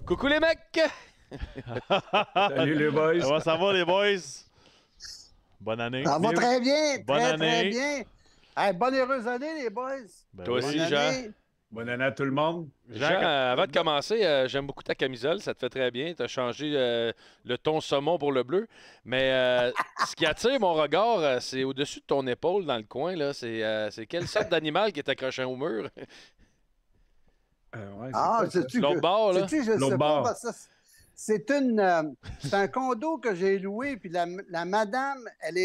Coucou les mecs! Salut les boys! Comment ça va, les boys? Bonne année. Ça va très bien, Bonne très, année. très bien. Hey, bonne heureuse année, les boys. Ben Toi oui. aussi, Bonne Jean. année. Bonne année à tout le monde! Jean, avant de commencer, j'aime beaucoup ta camisole, ça te fait très bien. Tu as changé le ton saumon pour le bleu. Mais ce qui attire mon regard, c'est au-dessus de ton épaule dans le coin. Là. C'est quelle sorte d'animal qui est accroché au mur? Ouais, sais-tu L'autre bord, là? sais-tu, je L'autre sais bord. pas, parce que c'est c'est un condo que j'ai loué, puis la madame, elle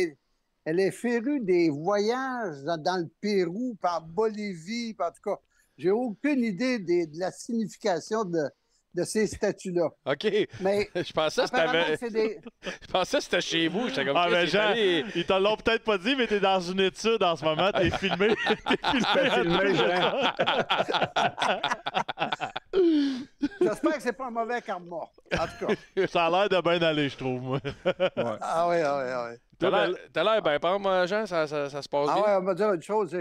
est férue des voyages dans le Pérou, par Bolivie, par en tout cas. J'ai aucune idée de la signification de ces statues-là. OK. Mais Je pensais que apparemment, c'était c'est des... chez vous. J'étais comme Ah, Chris, ben il est Jean, allé- ils te l'ont peut-être pas dit, mais t'es dans une étude en ce moment. T'es filmé. T'as filmé, Jean. J'espère que c'est pas un mauvais karma. En tout cas. Ça a l'air de bien aller, je trouve, moi. Ouais. Ah oui, ah oui, ah oui. T'as l'air bien pas, moi, Jean, ça se passe Ah bien. ouais, on va dire une chose.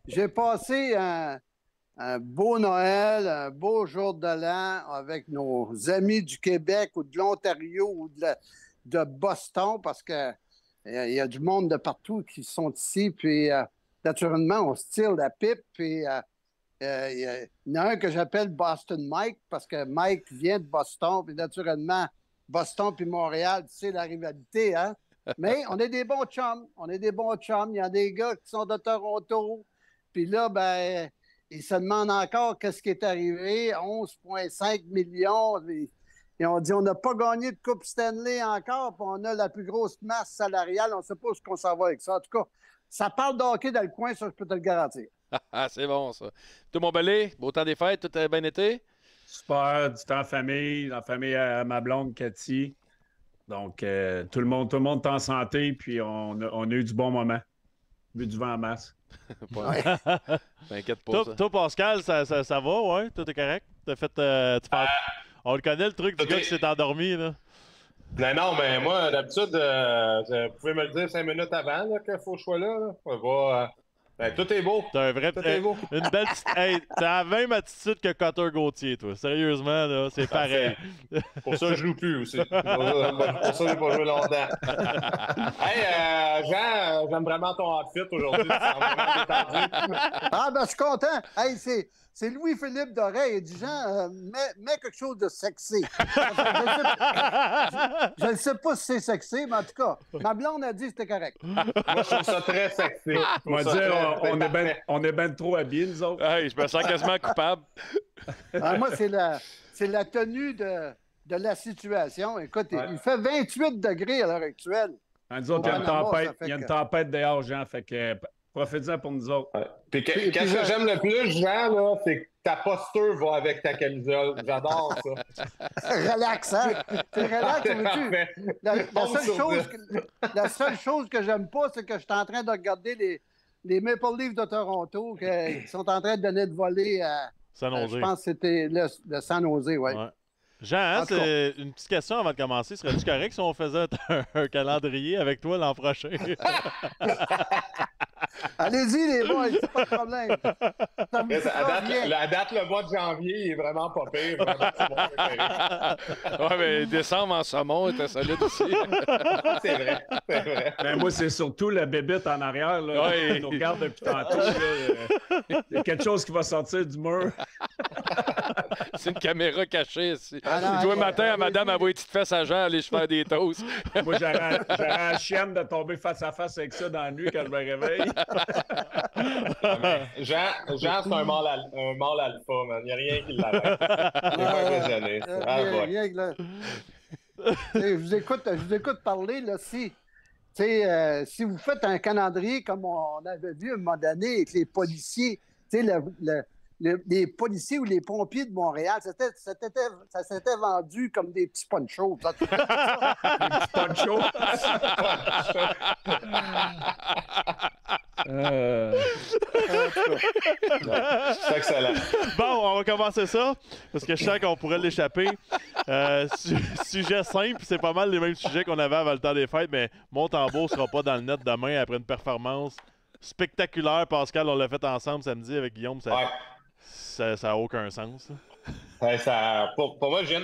J'ai passé un beau Noël, un beau jour de l'an avec nos amis du Québec ou de l'Ontario ou de Boston parce que il y a du monde de partout qui sont ici. Puis, naturellement, on se tire la pipe. Puis, il y en a un que j'appelle Boston Mike parce que Mike vient de Boston. Puis, naturellement, Boston puis Montréal, tu sais, la rivalité, hein? Mais on est des bons chums. On est des bons chums. Il y a des gars qui sont de Toronto. Puis là, ben, ils se demandent encore qu'est-ce qui est arrivé. 11,5 millions. Et on dit, on n'a pas gagné de Coupe Stanley encore, puis on a la plus grosse masse salariale. On ne sait pas où qu'on s'en va avec ça. En tout cas, ça parle de hockey dans le coin, ça, je peux te le garantir. Ah, c'est bon, ça. Tout mon belé, beau temps des fêtes, tout a bien été? Super, du temps en famille à ma blonde Cathy. Donc, tout le monde est en santé, puis on a eu du bon moment. Bu du vent en masse. T'inquiète pas, ça. Toi, Pascal, ça va, ouais? Tout est correct? T'as fait. On le connaît, le truc du gars qui s'est endormi, là. Non, mais moi, d'habitude, vous pouvez me le dire 5 minutes avant qu'il faut que je sois là. On va, tout est beau. T'as un vrai. Tout est beau. Une belle petite. Hey, t'as la même attitude que Cutter Gauthier, toi. Sérieusement, là, c'est pareil. Pour ça, je joue plus aussi. Pour ça, j'ai pas joué longtemps. Hey, Jean, j'aime vraiment ton outfit aujourd'hui. Tu sens vraiment détendu. Ah, ben, je suis content. Hey, c'est Louis-Philippe Doré. Il dit, Jean, mets quelque chose de sexy. Je ne sais pas si c'est sexy, mais en tout cas, ma blonde a dit que c'était correct. Moi, je trouve ça très sexy. On va dire, on est ben trop habillés, nous autres. Hey, je me sens quasiment coupable. Ah, moi, c'est la tenue de la situation. Écoute, Ouais. il fait 28 degrés à l'heure actuelle. Nous autres, il y a une Ouais, non, tempête. ça fait Il y a une que- tempête dehors, Jean. Fait que profitez-en pour nous autres. Ouais. Puis qu'est-ce que j'aime le plus, Jean, là, c'est que ta posture va avec ta camisole. J'adore ça. Relax, hein? C'est relax, C'est vois-tu? parfait. La seule chose que j'aime pas, c'est que je suis en train de regarder les Maple Leafs de Toronto qui sont en train de donner de voler à. San je Jose. pense que c'était le San Jose, oui. Ouais. Jean, hein, En tout cas. c'est une petite question avant de commencer. Serais-tu correct si on faisait un calendrier avec toi l'an prochain? Allez-y, les boys, c'est pas de problème. Ça me fera bien. La date, le mois de janvier, est vraiment pas pire. Vraiment, c'est mon préféré. Ouais, mais décembre en saumon était solide aussi. C'est vrai, c'est vrai. Mais moi, c'est surtout la bébite en arrière. Là, Ouais. qui nous regarde depuis tantôt. Là. Il y a quelque chose qui va sortir du mur. C'est une caméra cachée ici. Ah non, Demain hey, matin, à madame, allez-y. elle voit les petites fesses à Jean aller se faire des toasts. Moi, j'aurais la chienne de tomber face à face avec ça dans la nuit quand je me réveille. Jean, c'est un mâle alpha, man. Il n'y a rien qui l'arrête. Il est pas impressionné. Ah, ouais. Rien que là. Je vous écoute parler, là, si vous faites un calendrier comme on avait vu à un moment donné avec les policiers, tu sais, les policiers ou les pompiers de Montréal, ça s'était vendu comme des petits ponchos. Poncho. C'est excellent. Bon, on va commencer ça, parce que je sens qu'on pourrait l'échapper. Sujet simple, c'est pas mal les mêmes sujets qu'on avait avant le temps des fêtes, mais mon tambour sera pas dans le net demain après une performance spectaculaire. Pascal, on l'a fait ensemble samedi avec Guillaume. Ouais. Ça a aucun sens. Pour moi, j'ai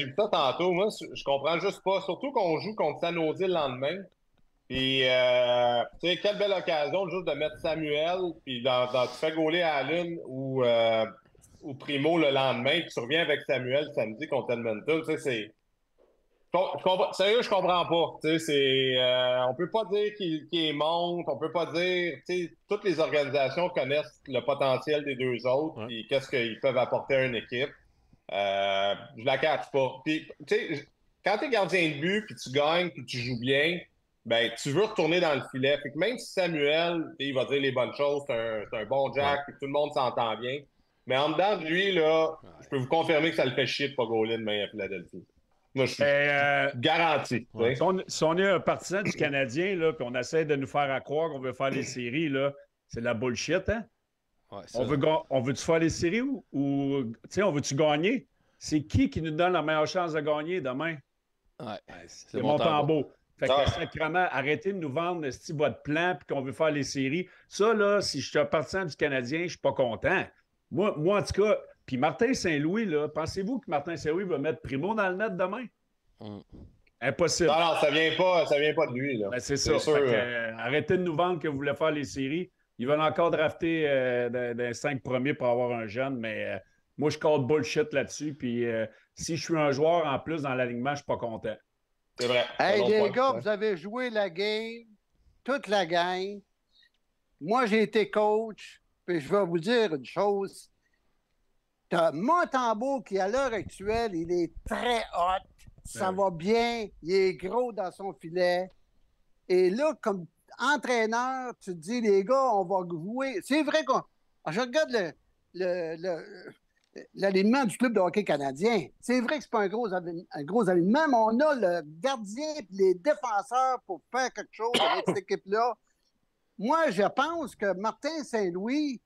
vu ça tantôt. Moi, je comprends juste pas. Surtout qu'on joue contre San Jose le lendemain. Puis, tu sais, quelle belle occasion juste de mettre Samuel, puis tu fais gauler à Allen ou Primo le lendemain, puis tu reviens avec Samuel samedi contre Edmonton. Tu sais, c'est. Sérieux, je comprends pas. Tu sais, on peut pas dire qu'il monte, on peut pas dire. Tu sais, toutes les organisations connaissent le potentiel des deux autres, puis qu'est-ce qu'ils peuvent apporter à une équipe. Je la cache pas. Puis, tu sais, quand tu es gardien de but, puis tu gagnes, puis tu joues bien, ben, tu veux retourner dans le filet. Fait que même si Samuel, il va dire les bonnes choses, c'est un bon Jack, puis tout le monde s'entend bien. Mais en dedans de lui, là, je peux vous confirmer que ça le fait chier de pas gauler demain à Philadelphie. Moi, je suis garanti. Ouais. Si on est un partisan du Canadien, là, puis on essaie de nous faire croire qu'on veut faire les séries, là, c'est de la bullshit, hein? Ouais, on veut-tu faire les séries ou on veut-tu gagner? C'est qui nous donne la meilleure chance de gagner demain? Ouais, c'est Montembeault. Fait que sacrément, arrêtez de nous vendre votre plan puis qu'on veut faire les séries. Ça, là, si je suis un partisan du Canadien, je suis pas content. Moi, en tout cas, puis Martin Saint-Louis, là, pensez-vous que Martin Saint-Louis va mettre Primo dans le net demain? Impossible. Non, ça vient pas de lui. Là. Ben, c'est ça. Sûr, arrêtez de nous vendre que vous voulez faire les séries. Ils veulent encore drafter des 5 premiers pour avoir un jeune, mais moi, je code bullshit là-dessus. Puis si je suis un joueur en plus dans l'alignement, je suis pas content. C'est vrai. Hey, les gars, vous avez joué la game, toute la gang. Moi, j'ai été coach, puis je vais vous dire une chose. T'as Montembeault qui, à l'heure actuelle, il est très hot. Ça va bien. Il est gros dans son filet. Et là, comme entraîneur, tu te dis, les gars, on va jouer. C'est vrai qu'on. Je regarde l'alignement du club de hockey canadien. C'est vrai que c'est pas un gros alignement, mais on a le gardien et les défenseurs pour faire quelque chose avec cette équipe-là. Moi, je pense que Martin Saint-Louis,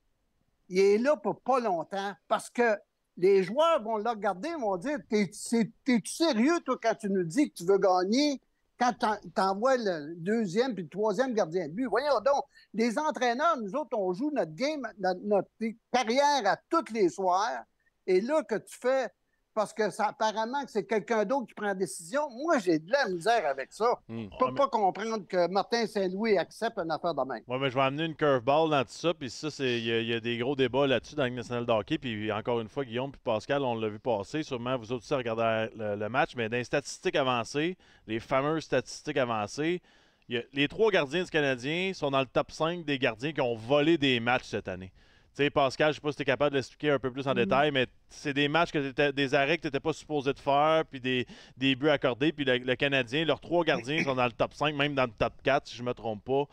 il est là pour pas longtemps parce que les joueurs vont le regarder et vont dire, t'es-tu sérieux, toi, quand tu nous dis que tu veux gagner, quand t'envoies le deuxième puis le troisième gardien de but? Voyons donc, les entraîneurs, nous autres, on joue notre game, notre carrière à tous les soirs. Et là, que tu fais, parce que ça apparemment que c'est quelqu'un d'autre qui prend la décision, moi, j'ai de la misère avec ça. Je ne peux pas comprendre que Martin Saint-Louis accepte une affaire de même. Oui, mais je vais amener une curveball dans tout ça, puis ça, il y a des gros débats là-dessus dans le national de hockey, puis encore une fois, Guillaume puis Pascal, on l'a vu passer, sûrement vous autres aussi regardez le match, mais dans les statistiques avancées, les fameuses statistiques avancées, les 3 gardiens du Canadien sont dans le top 5 des gardiens qui ont volé des matchs cette année. Tu sais, Pascal, je ne sais pas si tu es capable de l'expliquer un peu plus en détail, mais c'est des matchs, des arrêts que tu n'étais pas supposé de faire, puis des buts accordés. Puis le Canadien, leurs 3 gardiens sont dans le top 5, même dans le top 4, si je ne me trompe pas.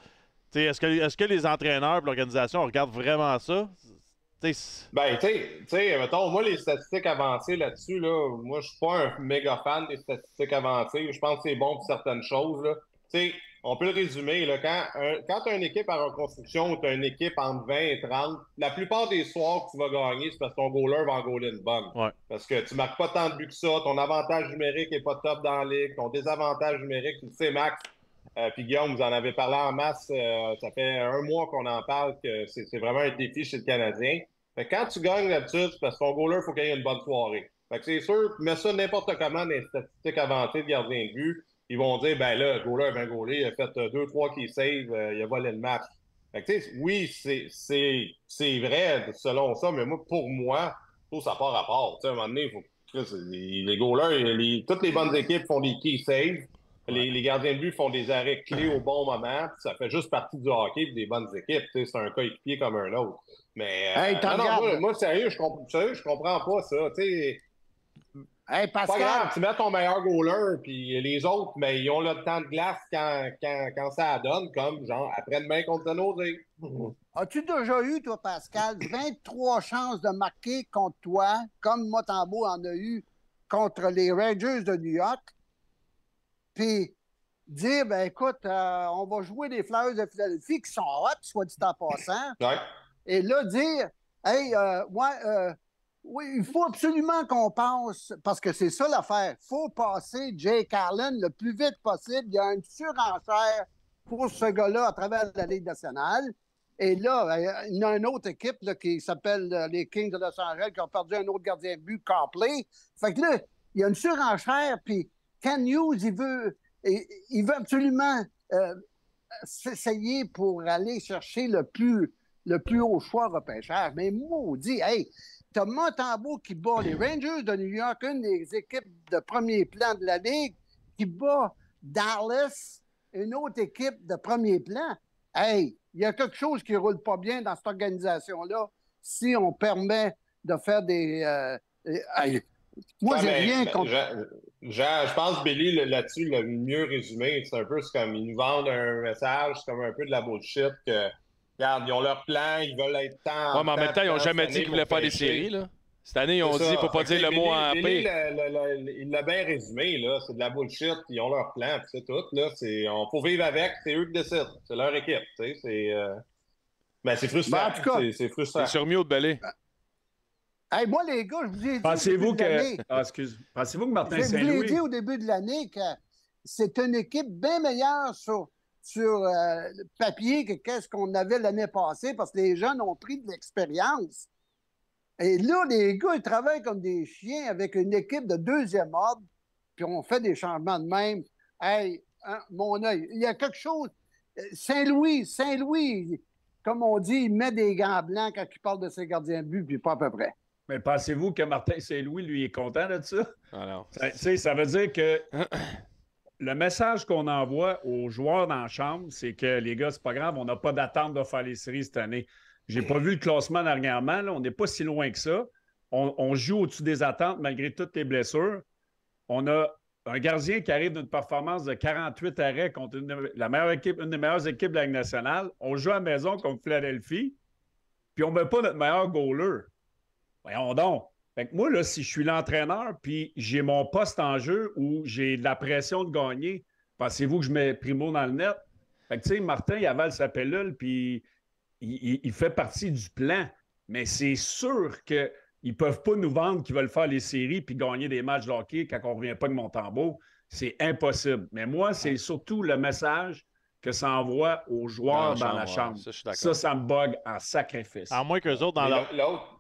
Tu sais, est-ce que les entraîneurs et l'organisation regardent vraiment ça? Ben, tu sais, mettons, moi, les statistiques avancées là-dessus, là, moi, je suis pas un méga fan des statistiques avancées. Je pense que c'est bon pour certaines choses, là. Tu sais, on peut le résumer, là, quand tu as une équipe en reconstruction ou tu as une équipe entre 20 et 30, la plupart des soirs que tu vas gagner, c'est parce que ton goaler va en goaler une bonne. Ouais. Parce que tu marques pas tant de buts que ça, ton avantage numérique n'est pas top dans la ligue, ton désavantage numérique, tu le sais, Max. Puis Guillaume, vous en avez parlé en masse, ça fait 1 mois qu'on en parle, que c'est vraiment un défi chez le Canadien. Fait que quand tu gagnes d'habitude, c'est parce que ton goaler, il faut qu'il ait une bonne soirée. Fait que c'est sûr, mets ça n'importe comment dans les statistiques avancées de gardien de but. Ils vont dire, ben là, le goaler a bien gaulé, il a fait 2-3 qui save, il a volé le match. Fait que, oui, c'est vrai selon ça, mais moi, pour moi, ça n'a pas rapport. À un moment donné, il faut les goalers, toutes les bonnes équipes font des key saves. Les gardiens de but font des arrêts clés au bon moment. Ça fait juste partie du hockey et des bonnes équipes. C'est un coéquipier comme un autre. Mais moi, sérieux, je comprends pas ça. Hey, Pascal. Pas grave, tu mets ton meilleur goaler, puis les autres, mais ils ont le temps de glace quand ça donne, comme genre après-demain contre San Jose. As-tu déjà eu, toi, Pascal, 23 chances de marquer contre toi, comme Montembeault en a eu contre les Rangers de New York? Puis dire, ben écoute, on va jouer les Flyers de Philadelphie qui sont hot, soit dit en passant. Ouais. Et là, dire, hey, oui, il faut absolument qu'on passe, parce que c'est ça l'affaire. Il faut passer Jake Allen le plus vite possible. Il y a une surenchère pour ce gars-là à travers la Ligue nationale. Et là, il y a une autre équipe là, qui s'appelle les Kings de Los Angeles qui ont perdu un autre gardien de but, Copley. Fait que là, il y a une surenchère, puis Ken Hughes, il veut absolument s'essayer pour aller chercher le plus haut choix repêchage. Mais maudit, hey, t'as Montembeault qui bat les Rangers de New York, une des équipes de premier plan de la Ligue, qui bat Dallas, une autre équipe de premier plan. Hey, il y a quelque chose qui ne roule pas bien dans cette organisation-là si on permet de faire des... moi, j'ai rien contre... Je pense que Billy, là-dessus, l'a mieux résumé. C'est un peu comme ils nous vendent un message, c'est comme un peu de la bullshit que, regarde, ils ont leur plan, ils veulent être temps. Ouais, mais en même temps, ils n'ont jamais dit qu'ils voulaient faire des séries, là. Cette année, ils ont dit, il ne faut pas dire le mot en Billy, paix. il l'a bien résumé, là. C'est de la bullshit, ils ont leur plan, c'est tout, là. On faut vivre avec, c'est eux qui décident. C'est leur équipe, tu sais. Ben, c'est frustrant. Ben, en tout cas, c'est frustrant. C'est sur mieux de Belé. Hey, moi, les gars, je vous ai dit Pensez-vous que Martin je vous l'ai Saint-Louis... dit au début de l'année que c'est une équipe bien meilleure sur papier que qu'est-ce qu'on avait l'année passée parce que les jeunes ont pris de l'expérience. Et là, les gars, ils travaillent comme des chiens avec une équipe de deuxième ordre, puis on fait des changements de même. Hey, hein, mon œil, il y a quelque chose. Saint-Louis, comme on dit, il met des gants blancs quand il parle de ses gardiens de but, puis pas à peu près. Mais pensez-vous que Martin Saint-Louis, lui, est content de ça? Alors. Ça veut dire que le message qu'on envoie aux joueurs dans la chambre, c'est que les gars, c'est pas grave, on n'a pas d'attente de faire les séries cette année. J'ai pas vu le classement dernièrement, là, on n'est pas si loin que ça. On joue au-dessus des attentes malgré toutes les blessures. On a un gardien qui arrive d'une performance de 48 arrêts contre une des meilleures équipes de la Ligue nationale. On joue à la maison contre Philadelphie, puis on ne met pas notre meilleur goaler. Voyons donc. Fait que moi, là, si je suis l'entraîneur, puis j'ai mon poste en jeu où j'ai de la pression de gagner, pensez-vous que je mets Primo dans le net? Fait que, tu sais, Martin, il avale sa pilule, puis il fait partie du plan. Mais c'est sûr qu'ils ne peuvent pas nous vendre qu'ils veulent faire les séries puis gagner des matchs de hockey quand on ne revient pas de Montembeault. C'est impossible. Mais moi, c'est surtout le message que ça envoie aux joueurs dans la chambre. Ça me bug en sacrifice. À moins qu'eux autres,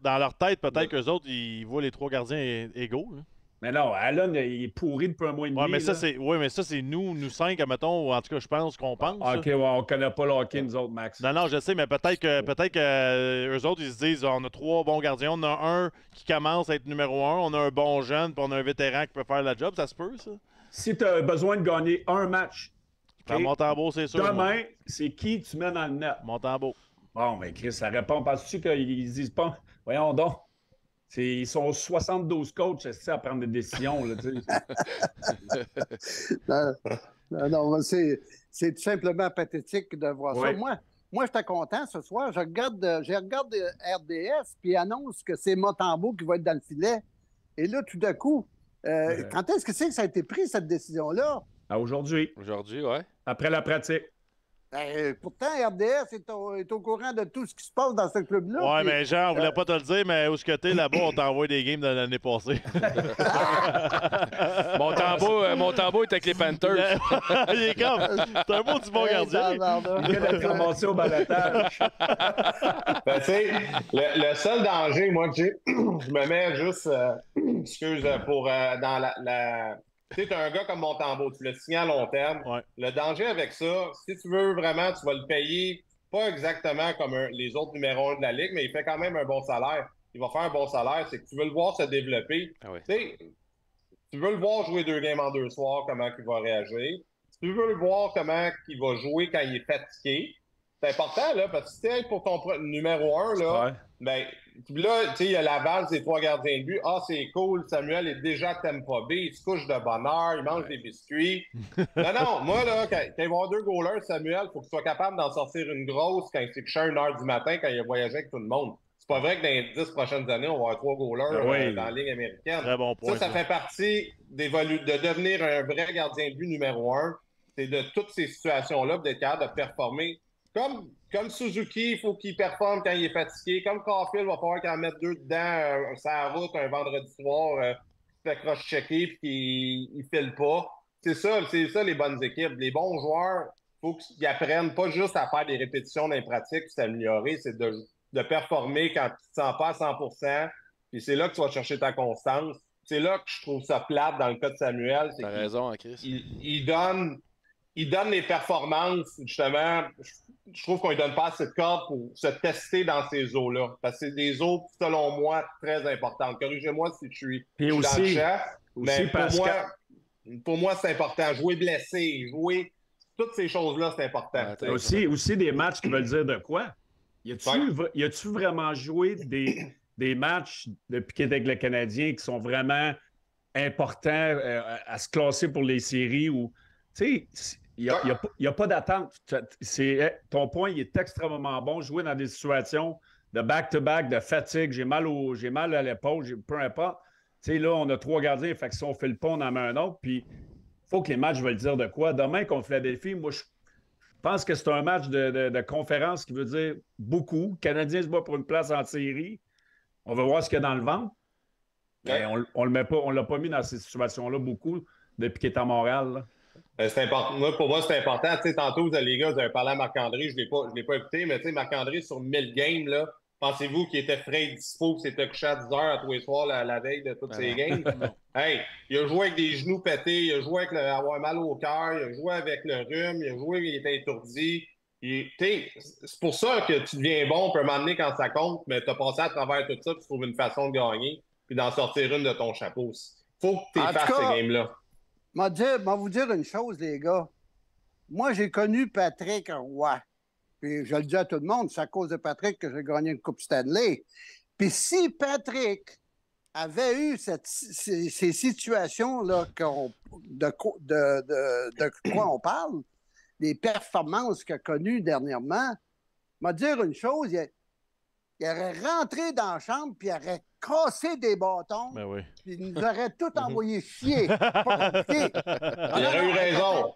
dans leur tête, peut-être qu'eux autres, ils voient les trois gardiens égaux. Hein. Mais non, Allen, il est pourri depuis un mois et demi. Mais ça, c'est nous cinq, admettons, ou en tout cas, je pense qu'on pense. OK, ouais, on ne connaît pas le hockey, nous autres, Max. Non, je sais, mais peut-être que eux autres, ils se disent, on a trois bons gardiens, on a un qui commence à être numéro 1, on a un bon jeune, puis on a un vétéran qui peut faire la job, ça se peut, ça? Si tu as besoin de gagner un match, okay. Montembeault, c'est sûr. Demain, c'est qui tu mets dans le net? Montembeault. Bon, mais Chris, ça répond. Penses-tu qu'ils disent pas? Voyons donc. Ils sont 72 coachs à prendre des décisions. Là, non, c'est tout simplement pathétique de voir ça. Moi, j'étais content ce soir. J'ai regardé RDS, puis annonce que c'est Montembeault qui va être dans le filet. Et là, tout d'un coup, quand est-ce que ça a été pris, cette décision-là? Aujourd'hui. Aujourd'hui, oui. Après la pratique. Pourtant, RDS est au courant de tout ce qui se passe dans ce club-là. Oui, mais Jean, on voulait pas te le dire, mais où ce que t'es là-bas, on t'envoie des games de l'année passée. Montembeault est avec les Panthers. Il est comme. C'est un beau du bon gardien. Il vient d'être ramassé au balotage. Ben, tu sais, le seul danger, moi, que j'ai, je me mets juste, excuse, pour dans la tu sais, tu as un gars comme Montembeault, tu le signes à long terme. Ouais. Le danger avec ça, si tu veux vraiment, tu vas le payer pas exactement comme les autres numéros 1 de la Ligue, mais il fait quand même un bon salaire. Il va faire un bon salaire, c'est que tu veux le voir se développer. Ah oui. Tu sais, tu veux le voir jouer 2 games en 2 soirs, comment il va réagir. Tu veux le voir comment il va jouer quand il est fatigué. C'est important, là, parce que si pour ton numéro 1, là, ben, là, tu sais, il y a la valse des 3 gardiens de but. Ah, c'est cool, Samuel est déjà Tampa Bay, il se couche de bonne heure, il mange des biscuits. Non, moi, là, quand il va y avoir 2 goalers, Samuel, il faut qu'il soit capable d'en sortir une grosse quand il s'est couché à 1h du matin, quand il a voyagé avec tout le monde. C'est pas vrai que dans les 10 prochaines années, on va avoir 3 goalers dans la Ligue américaine. Très bon point, ça fait partie de devenir un vrai gardien de but numéro 1. C'est de toutes ces situations-là, d'être capable de performer. Comme Suzuki, il faut qu'il performe quand il est fatigué. Comme Caulfield, il va falloir qu'il en mette 2 dedans sur la route un vendredi soir, il fait cross-checker puis qu'il ne file pas. C'est ça les bonnes équipes. Les bons joueurs, faut qu'ils apprennent pas juste à faire des répétitions dans les pratiques puis s'améliorer, c'est de performer quand tu te sens pas à 100%. Puis c'est là que tu vas chercher ta constance. C'est là que je trouve ça plate dans le cas de Samuel. T'as raison, hein, Chris. Il donne les performances, justement. Je trouve qu'on lui donne pas assez de cordes pour se tester dans ces eaux-là. Parce que c'est des eaux, selon moi, très importantes. Corrigez-moi si je suis dans le champ. Mais pour moi, c'est important. Jouer blessé, jouer... Toutes ces choses-là, c'est important. Ouais, aussi des matchs qui veulent dire de quoi? Y a-tu vraiment joué des matchs depuis qu'il est avec le Canadien qui sont vraiment importants à se classer pour les séries? Tu sais, il n'y a pas d'attente. Ton point, il est extrêmement bon. Jouer dans des situations de back-to-back, de fatigue, j'ai mal à l'épaule, peu importe. Tu sais, là, on a 3 gardiens, fait que si on fait le pont, on en met un autre, puis il faut que les matchs veulent dire de quoi. Demain, contre Philadelphie, moi, je pense que c'est un match de conférence qui veut dire beaucoup. Le Canadien se bat pour une place en série. On va voir ce qu'il y a dans le ventre. Mais on le met pas, on l'a pas mis dans ces situations-là beaucoup depuis qu'il est à Montréal. C'est important. Pour moi, c'est important. Tu sais, tantôt, les gars, vous avez parlé à Marc-André, je ne l'ai pas écouté, mais tu sais, Marc-André, sur 1000 games, là, pensez-vous qu'il était frais et dispo, qu'il s'était couché à 10 heures à tous les soirs la veille de toutes ces games? Hey, il a joué avec des genoux pétés, il a joué avec avoir mal au cœur, il a joué avec le rhume, il était étourdi. C'est pour ça que tu deviens bon, peut m'amener quand ça compte, mais tu as passé à travers tout ça, tu trouves une façon de gagner, puis d'en sortir une de ton chapeau. Faut que tu fasses ces games-là. Je vais vous dire une chose, les gars. Moi, j'ai connu Patrick Roy. Puis je le dis à tout le monde, c'est à cause de Patrick que j'ai gagné une Coupe Stanley. Puis si Patrick avait eu ces situations-là de quoi on parle, les performances qu'il a connues dernièrement, je vais dire une chose, il aurait rentré dans la chambre puis il aurait cassé des bâtons. Ben oui. Puis il nous aurait tout envoyé chier. Pas compliqué. Il aurait eu raison.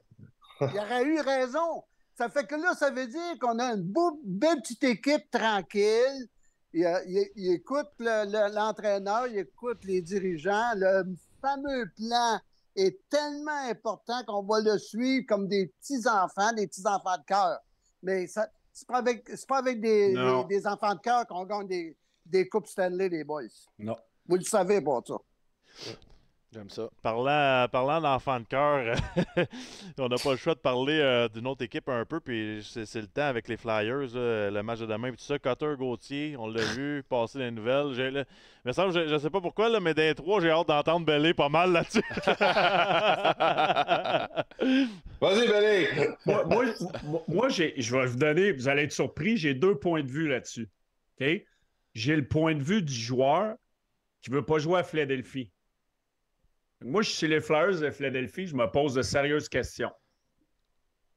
Il aurait eu raison. Ça fait que là, ça veut dire qu'on a une belle petite équipe tranquille. Il écoute l'entraîneur, il écoute les dirigeants. Le fameux plan est tellement important qu'on va le suivre comme des petits-enfants de cœur. Mais c'est pas avec des enfants de cœur qu'on gagne des Coupes Stanley, les boys. Non. Vous le savez, pas ça. J'aime ça. Parlant d'enfants de cœur, on n'a pas le choix de parler d'une autre équipe un peu, puis c'est le temps avec les Flyers, le match de demain, puis tout ça. Cotter, Gauthier, on l'a vu passer les nouvelles. Mais ça, je ne sais pas pourquoi, là, mais des 3, j'ai hâte d'entendre Bellé pas mal là-dessus. Vas-y, Bellé! Moi je vais vous donner, vous allez être surpris, j'ai 2 points de vue là-dessus. OK? J'ai le point de vue du joueur qui ne veut pas jouer à Philadelphie. Moi, je suis chez les Flyers de Philadelphie, je me pose de sérieuses questions.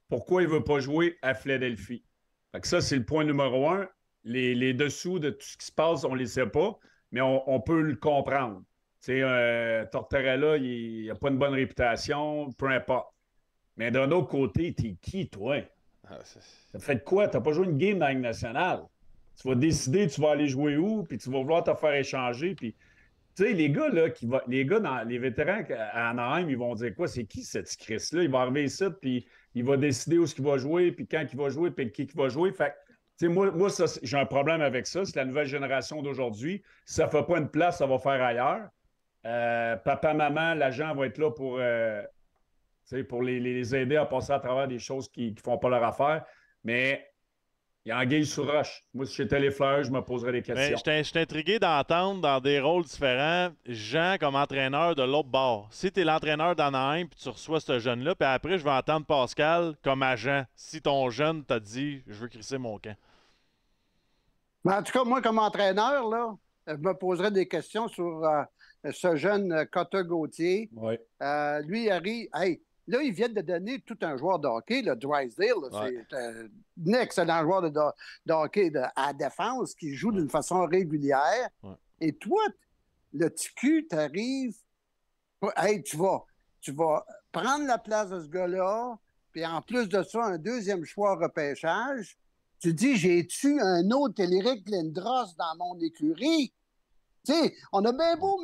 Pourquoi il ne veut pas jouer à Philadelphie? Fait que ça, c'est le point numéro 1. Les dessous de tout ce qui se passe, on ne les sait pas, mais on peut le comprendre. Tu sais, Tortorella, il n'a pas une bonne réputation, peu importe. Mais d'un autre côté, t'es qui, toi? Ça fait de quoi? Tu n'as pas joué une game dans la Ligue nationale. Tu vas décider, tu vas aller jouer où, puis tu vas vouloir te faire échanger, puis... Tu sais, les gars, là, les vétérans à Anaheim, ils vont dire quoi? C'est qui cette Chris-là? Il va arriver ici, puis il va décider où il va jouer, puis quand il va jouer, puis qui va jouer. Fait tu sais, moi ça, j'ai un problème avec ça. C'est la nouvelle génération d'aujourd'hui. Si ça ne fait pas une place, ça va faire ailleurs. Papa, maman, l'agent va être là pour les aider à passer à travers des choses qui ne font pas leur affaire. Mais il y a anguille sous roche. Moi, si j'étais les Flyers, je me poserais des questions. Je suis intrigué d'entendre dans des rôles différents Jean comme entraîneur de l'autre bord. Si tu es l'entraîneur d'Anaheim puis tu reçois ce jeune-là, puis après, je vais entendre Pascal comme agent. Si ton jeune t'a dit « Je veux crisser mon camp ». En tout cas, moi, comme entraîneur, là, je me poserais des questions sur ce jeune Cotter Gauthier. Oui. Lui, il arrive... Hey, là, ils viennent de donner tout un joueur de hockey, le Drysdale. C'est un excellent joueur de hockey à défense qui joue d'une façon régulière. Ouais. Et toi, le TQ, t'arrives... Hey, tu vas prendre la place de ce gars-là, puis en plus de ça, un deuxième choix repêchage. Tu dis, j'ai-tu un autre Éric Lindros dans mon écurie? Tu sais, on a bien beau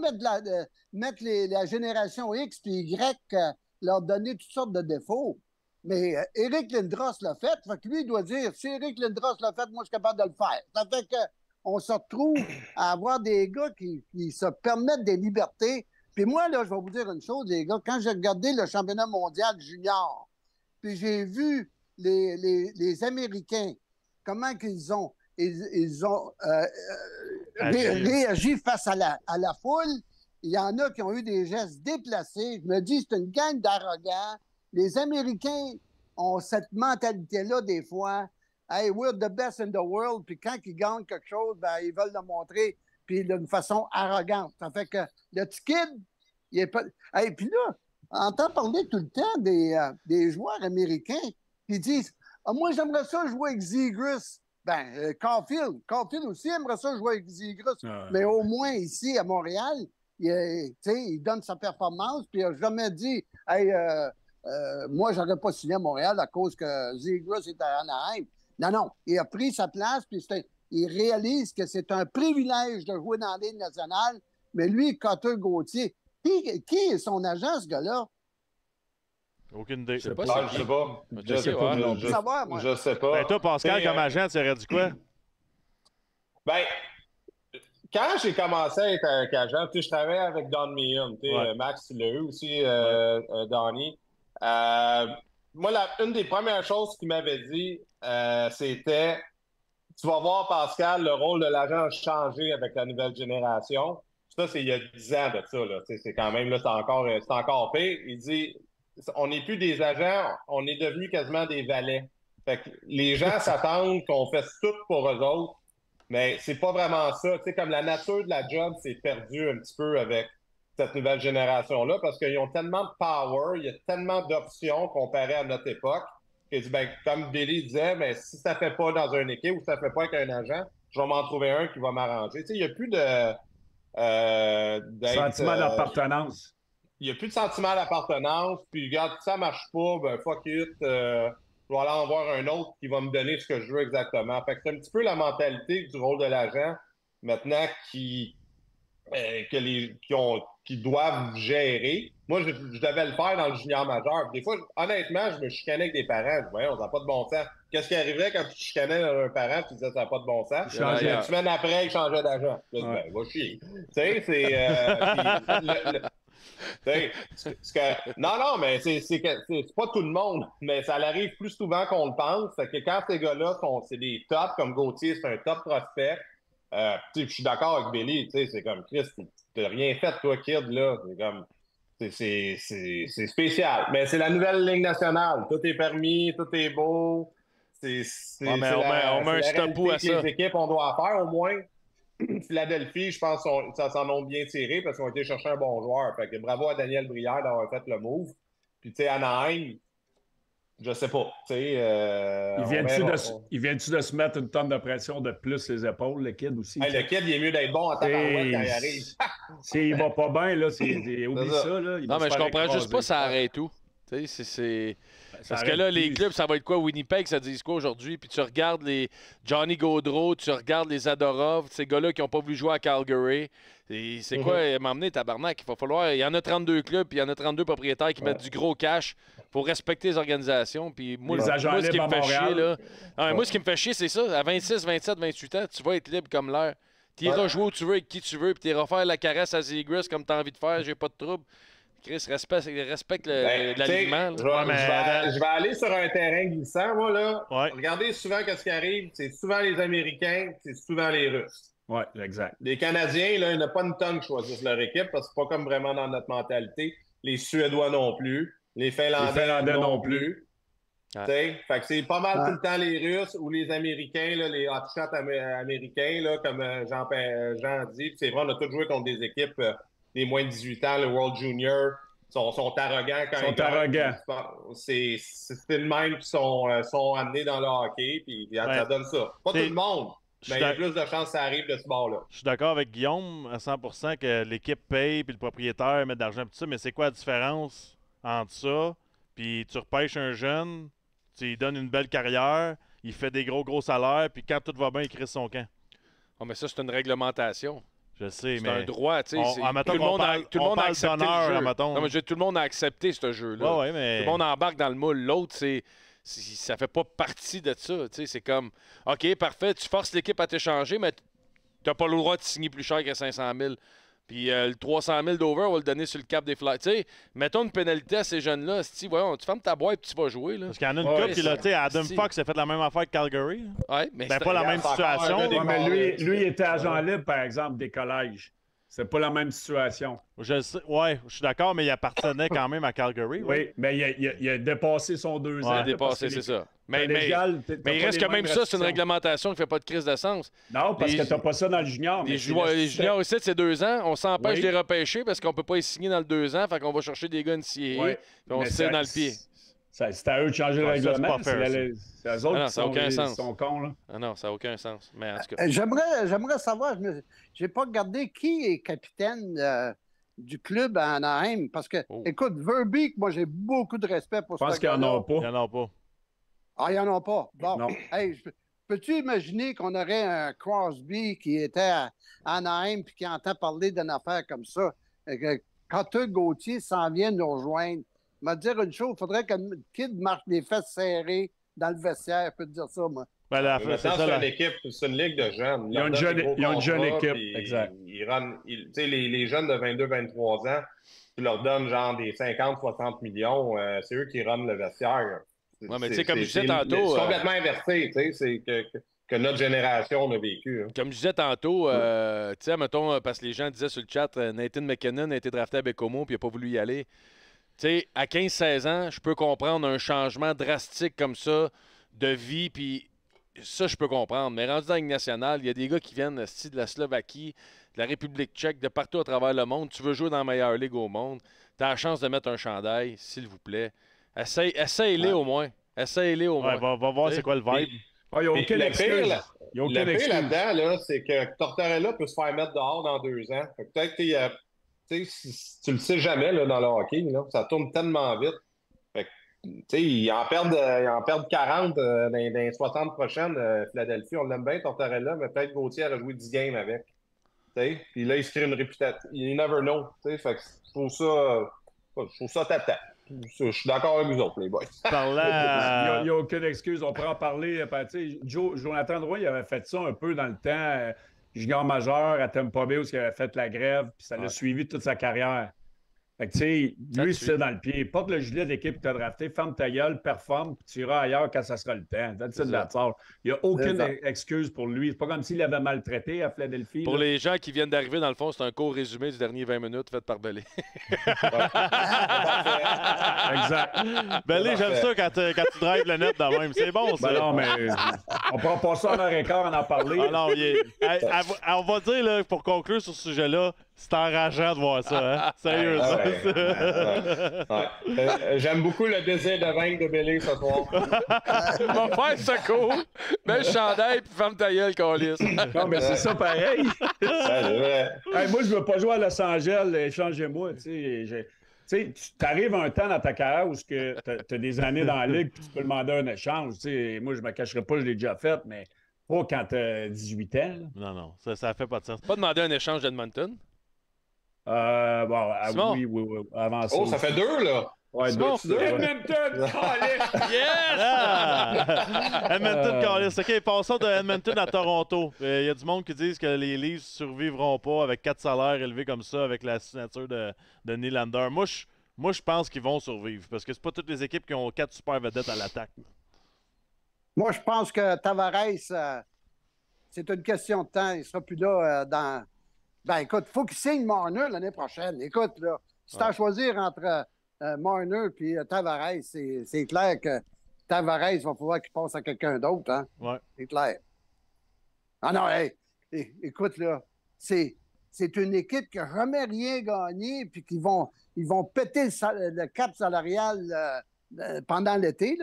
mettre la génération X puis Y... leur donner toutes sortes de défauts. Mais Éric Lindros l'a fait, fait que lui, il doit dire, si Éric Lindros l'a fait, moi, je suis capable de le faire. Ça fait qu'on se retrouve à avoir des gars qui se permettent des libertés. Puis moi, là, je vais vous dire une chose, les gars, quand j'ai regardé le championnat mondial junior, puis j'ai vu les Américains, comment qu'ils ont, ils ont réagi face à la foule. Il y en a qui ont eu des gestes déplacés. Je me dis, c'est une gang d'arrogants. Les Américains ont cette mentalité-là des fois. Hey, we're the best in the world. Puis quand ils gagnent quelque chose, ben, ils veulent le montrer puis d'une façon arrogante. Ça fait que le petit kid, il est pas. Hey, puis là, on entend parler tout le temps des joueurs américains qui disent moi, j'aimerais ça jouer avec Zegras. Ben, Caulfield aussi aimerait ça jouer avec Zegras. Mais au moins ici, à Montréal, il donne sa performance, puis il n'a jamais dit hey, moi, je n'aurais pas signé à Montréal à cause que Zegras est à Anaheim. Non, il a pris sa place, puis il réalise que c'est un privilège de jouer dans la Ligue nationale. Mais lui, Cotter Gauthier, qui est son agent, ce gars-là? Aucune idée. Je sais pas. Je sais pas. Ben, toi, Pascal, comme agent, tu aurais dit quoi? Ben, quand j'ai commencé à être agent, je travaillais avec Don Meehan. Max, tu l'as eu aussi, Donnie. Moi, une des premières choses qu'il m'avait dit, c'était tu vas voir, Pascal, le rôle de l'agent a changé avec la nouvelle génération. Ça, c'est il y a 10 ans de ça. C'est quand même, là, c'est encore pire. Il dit on n'est plus des agents, on est devenus quasiment des valets. Fait que les gens s'attendent qu'on fasse tout pour eux autres, mais c'est pas vraiment ça. Tu sais, comme la nature de la job s'est perdue un petit peu avec cette nouvelle génération-là, parce qu'ils ont tellement de power, il y a tellement d'options comparé à notre époque, qu'il dit, ben, comme Billy disait, ben, si ça fait pas dans une équipe ou si ça fait pas avec un agent, je vais m'en trouver un qui va m'arranger. Tu sais, il n'y a plus de... sentiment d'appartenance. Il n'y a plus de sentiment d'appartenance, puis regarde, si ça marche pas, ben fuck it, je vais aller en voir un autre qui va me donner ce que je veux exactement. Fait que c'est un petit peu la mentalité du rôle de l'agent, maintenant, qui doivent gérer. Moi, je devais le faire dans le junior majeur. Des fois, honnêtement, je me chicanais avec des parents. Je dis, voyons, ça n'a pas de bon sens. Qu'est-ce qui arriverait quand tu chicanais un parent et tu disais, ça n'a pas de bon sens? Une semaine après, il changeait d'agent. Je dis, ben, va chier. Tu sais, c'est... non, mais c'est pas tout le monde, mais ça arrive plus souvent qu'on le pense. Fait que quand ces gars-là c'est des tops, comme Gauthier, c'est un top prospect. Je suis d'accord avec Billy, c'est comme Chris, t'as rien fait, toi, kid, là. C'est comme. C'est spécial. Mais c'est la nouvelle Ligue nationale. Tout est permis, tout est beau. On met un stop à ça. Les équipes, on doit faire au moins. Philadelphie, je pense ça s'en ont bien tiré parce qu'ils ont été chercher un bon joueur. Fait que bravo à Daniel Brière d'avoir fait le move. Puis, tu sais, Anaheim, je sais pas. Il vient-tu de se mettre une tonne de pression de plus les épaules, le kid aussi? Hey, le kid, il est mieux d'être bon en tabarouette quand il arrive. S'il va pas bien, là, oublie ça. Là, non, mais je comprends juste pas, ça arrête tout. Parce que là, les clubs, ça va être quoi? Winnipeg, ça dit quoi aujourd'hui? Puis tu regardes les Johnny Gaudreau, tu regardes les Zadorov, ces gars-là qui n'ont pas voulu jouer à Calgary. C'est quoi, m'emmener, tabarnak? Il va falloir... Il y en a 32 clubs, puis il y en a 32 propriétaires qui mettent du gros cash pour respecter les organisations. Puis moi, ce qui me fait chier, là... Moi, ce qui me fait chier, c'est ça. À 26, 27, 28 ans, tu vas être libre comme l'air. Tu iras jouer où tu veux, avec qui tu veux, puis tu iras faire la caresse à Zegras comme tu as envie de faire, j'ai pas de trouble. Chris, respecte l'alignement. Je vais aller sur un terrain glissant, moi, là. Ouais. Regardez souvent ce qui arrive. C'est souvent les Américains, c'est souvent les Russes. Oui, exact. Les Canadiens, là, il n'y en a pas une tonne qui choisissent leur équipe parce que c'est pas comme vraiment dans notre mentalité. Les Suédois non plus. Les Finlandais non plus. Fait que c'est pas mal tout le temps les Russes ou les Américains, là, les hotshots américains, là, comme Jean dit. C'est vrai, on a tous joué contre des équipes des moins de 18 ans, le World Junior, sont arrogants quand ils arrogants. C'est le même qui sont amenés dans le hockey, puis ça donne ça. Pas tout le monde, mais il y a plus de chances que ça arrive de ce bord-là. Je suis d'accord avec Guillaume à 100% que l'équipe paye puis le propriétaire met de l'argent, tout ça, mais c'est quoi la différence entre ça puis tu repêches un jeune, tu lui donnes une belle carrière, il fait des gros salaires, puis quand tout va bien, il crée son camp. Oh, mais ça, c'est une réglementation. Je sais, C'est mais... un droit, tu sais. Admettons Tout le monde a accepté le jeu. admettons. Non, mais tout le monde a accepté ce jeu-là. Ouais, mais... Tout le monde embarque dans le moule. L'autre, ça fait pas partie de ça. Tu sais, c'est comme, OK, parfait, tu forces l'équipe à t'échanger, mais t'as pas le droit de signer plus cher que 500 000. Puis le 300 000 d'over, on va le donner sur le cap des Flyers. Tu sais, mettons une pénalité à ces jeunes-là. Si, voyons, tu fermes ta boîte et tu vas jouer. Là. Parce qu'il y en a une couple qui l'a, tu sais, Adam Fox a fait la même affaire que Calgary. Ouais, mais ben, pas la même situation. Ouais, mais lui, il était agent libre, par exemple, des collèges. C'est pas la même situation. Je suis d'accord, mais il appartenait quand même à Calgary. Oui, mais il a dépassé son 2 ans. Il a dépassé, c'est ça. Mais il reste que même ça, c'est une réglementation qui ne fait pas de crise de sens. Non, parce que tu n'as pas ça dans le junior. Les juniors ici, c'est 2 ans. On s'empêche de les repêcher parce qu'on ne peut pas les signer dans le 2 ans. Fait qu'on va chercher des gars NCAA. Oui, puis on se tire dans le pied. C'est à eux de changer le règlement. C'est eux autres qui sont cons. Là. Ah non, ça n'a aucun sens. Mais en tout cas. J'aimerais savoir, je n'ai pas regardé qui est capitaine du club à Anaheim. Parce que, écoute, Verbeek, moi, j'ai beaucoup de respect pour ce gars-là. Je pense qu'il n'y en a pas. Il n'y en a pas. Ah, il n'y en a pas. Bon, non. Hey, peux-tu imaginer qu'on aurait un Crosby qui était à Anaheim et qui entend parler d'une affaire comme ça? Quand eux, Gauthier, s'en vient nous rejoindre, il m'a dit une chose, il faudrait que le kid marche les fesses serrées dans le vestiaire. Je peux te dire ça, moi. C'est une équipe, c'est une ligue de jeunes. Ils ont une jeune équipe, exact. Les jeunes de 22-23 ans, tu leur donnes genre des 50-60 millions, c'est eux qui runnent le vestiaire. Oui, mais tu sais, comme je disais tantôt... C'est complètement inversé, tu sais, c'est que notre génération a vécu. Hein. Comme je disais tantôt, tu sais, mettons, parce que les gens disaient sur le chat, Nathan McKinnon a été drafté à Bécomo puis il n'a pas voulu y aller. Tu sais, à 15-16 ans, je peux comprendre un changement drastique comme ça de vie, puis ça, je peux comprendre. Mais rendu dans la Ligue nationale, il y a des gars qui viennent de la Slovaquie, de la République tchèque, de partout à travers le monde. Tu veux jouer dans la meilleure ligue au monde, tu as la chance de mettre un chandail, s'il vous plaît. Essaye-les au moins. Essaye-les au moins. Va voir c'est quoi le vibe. Il n'y a aucune excuse. Le pire là-dedans, là, c'est que Tortorella peut se faire mettre dehors dans 2 ans. Peut-être que tu le sais jamais là, dans le hockey, là, ça tourne tellement vite. Ils en perdent 40 dans les 60 prochaines. Philadelphie, on l'aime bien, Tortorella, mais peut-être Gauthier a joué 10 games avec. Puis là, il se crée une réputation. You never know. Fait que je trouve ça tata. Je suis d'accord avec vous autres, les boys. Il n'y a aucune excuse. On pourrait en parler. Jonathan Drouin, il avait fait ça un peu dans le temps. Junior majeur à Tampa Bay où il avait fait la grève, puis ça l'a suivi toute sa carrière. Fait que, tu sais, lui, c'est dans le pied. Porte le gilet d'équipe que tu as drafté, ferme ta gueule, performe, puis tu iras ailleurs quand ça sera le temps. Il n'y a aucune excuse pour lui. C'est pas comme s'il avait maltraité à Philadelphie. Pour les gens qui viennent d'arriver, dans le fond, c'est un court résumé du dernier 20 minutes fait par Belé. Exact. Belé, j'aime ça quand tu drives le net de même. C'est bon, ça. Ben non, mais on prend pas ça en heure et quart en parler. Alors, on va dire, là, pour conclure sur ce sujet-là, c'est enrageant de voir ça, hein? Sérieusement. J'aime beaucoup le désir de vaincre de Belé ce soir. On va faire ce coup. Mets le chandail puis ferme ta gueule, câlisse. Non, mais c'est ça pareil. Moi, je veux pas jouer à Los Angeles. Échangez-moi. Tu sais, tu arrives un temps dans ta carrière où tu as des années dans la ligue puis tu peux demander un échange. Moi, je me cacherai pas, je l'ai déjà fait, mais pas quand tu as 18 ans. Là. Non, ça fait pas de sens. Pas demander un échange d'Edmonton? Oui, avant ça. Oh, ça fait 2, là! Ouais, Edmonton! Yes! Edmonton, Callis. OK, passons de Edmonton à Toronto. Il y a du monde qui disent que les Leafs ne survivront pas avec 4 salaires élevés comme ça, avec la signature de Nylander. Moi, je pense qu'ils vont survivre, parce que c'est pas toutes les équipes qui ont 4 super vedettes à l'attaque. Moi, je pense que Tavares, c'est une question de temps. Il ne sera plus là dans... Ben, écoute, il faut qu'il signe Marner l'année prochaine. Écoute, là, si tu as à choisir entre Marner et Tavares, c'est clair que Tavares va falloir qu'il passe à quelqu'un d'autre. Hein? Ouais. C'est clair. Ah non, écoute, là, c'est une équipe qui n'a jamais rien gagné puis ils vont péter le cap salarial pendant l'été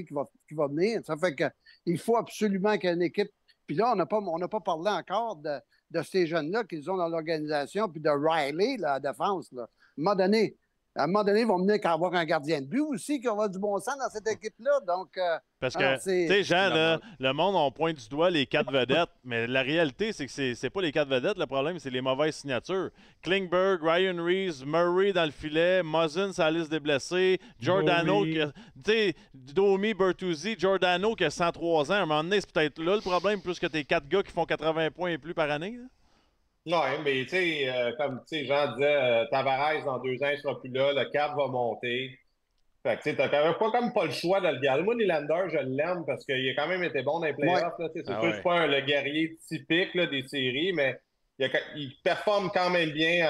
qui va venir. Ça fait qu'il faut absolument qu'il y ait une équipe. Puis là, on n'a pas parlé encore de ces jeunes-là qu'ils ont dans l'organisation, puis de Riley, la défense. Là. À un moment donné, À un moment donné, ils vont venir qu'à avoir un gardien de but aussi, qui va avoir du bon sens dans cette équipe-là. Donc, Parce que, tu sais, Jean, là, le monde, on pointe du doigt les 4 vedettes, mais la réalité, c'est que c'est pas les 4 vedettes. Le problème, c'est les mauvaises signatures. Klingberg, Ryan Reeves, Murray dans le filet, Muzzin sur la liste des blessés, Giordano, tu sais, Domi, Bertuzzi, Giordano qui a 103 ans. À un moment donné, c'est peut-être là le problème, plus que tes 4 gars qui font 80 points et plus par année. Là. Non, mais tu sais, comme Jean disait, Tavares, dans 2 ans, il sera plus là, le cap va monter. Fait que tu sais, t'as quand même pas le choix de le garder. Moi, Nylander, je l'aime parce qu'il a quand même été bon dans les playoffs. C'est sûr que c'est pas le guerrier typique là, des séries, mais il performe quand même bien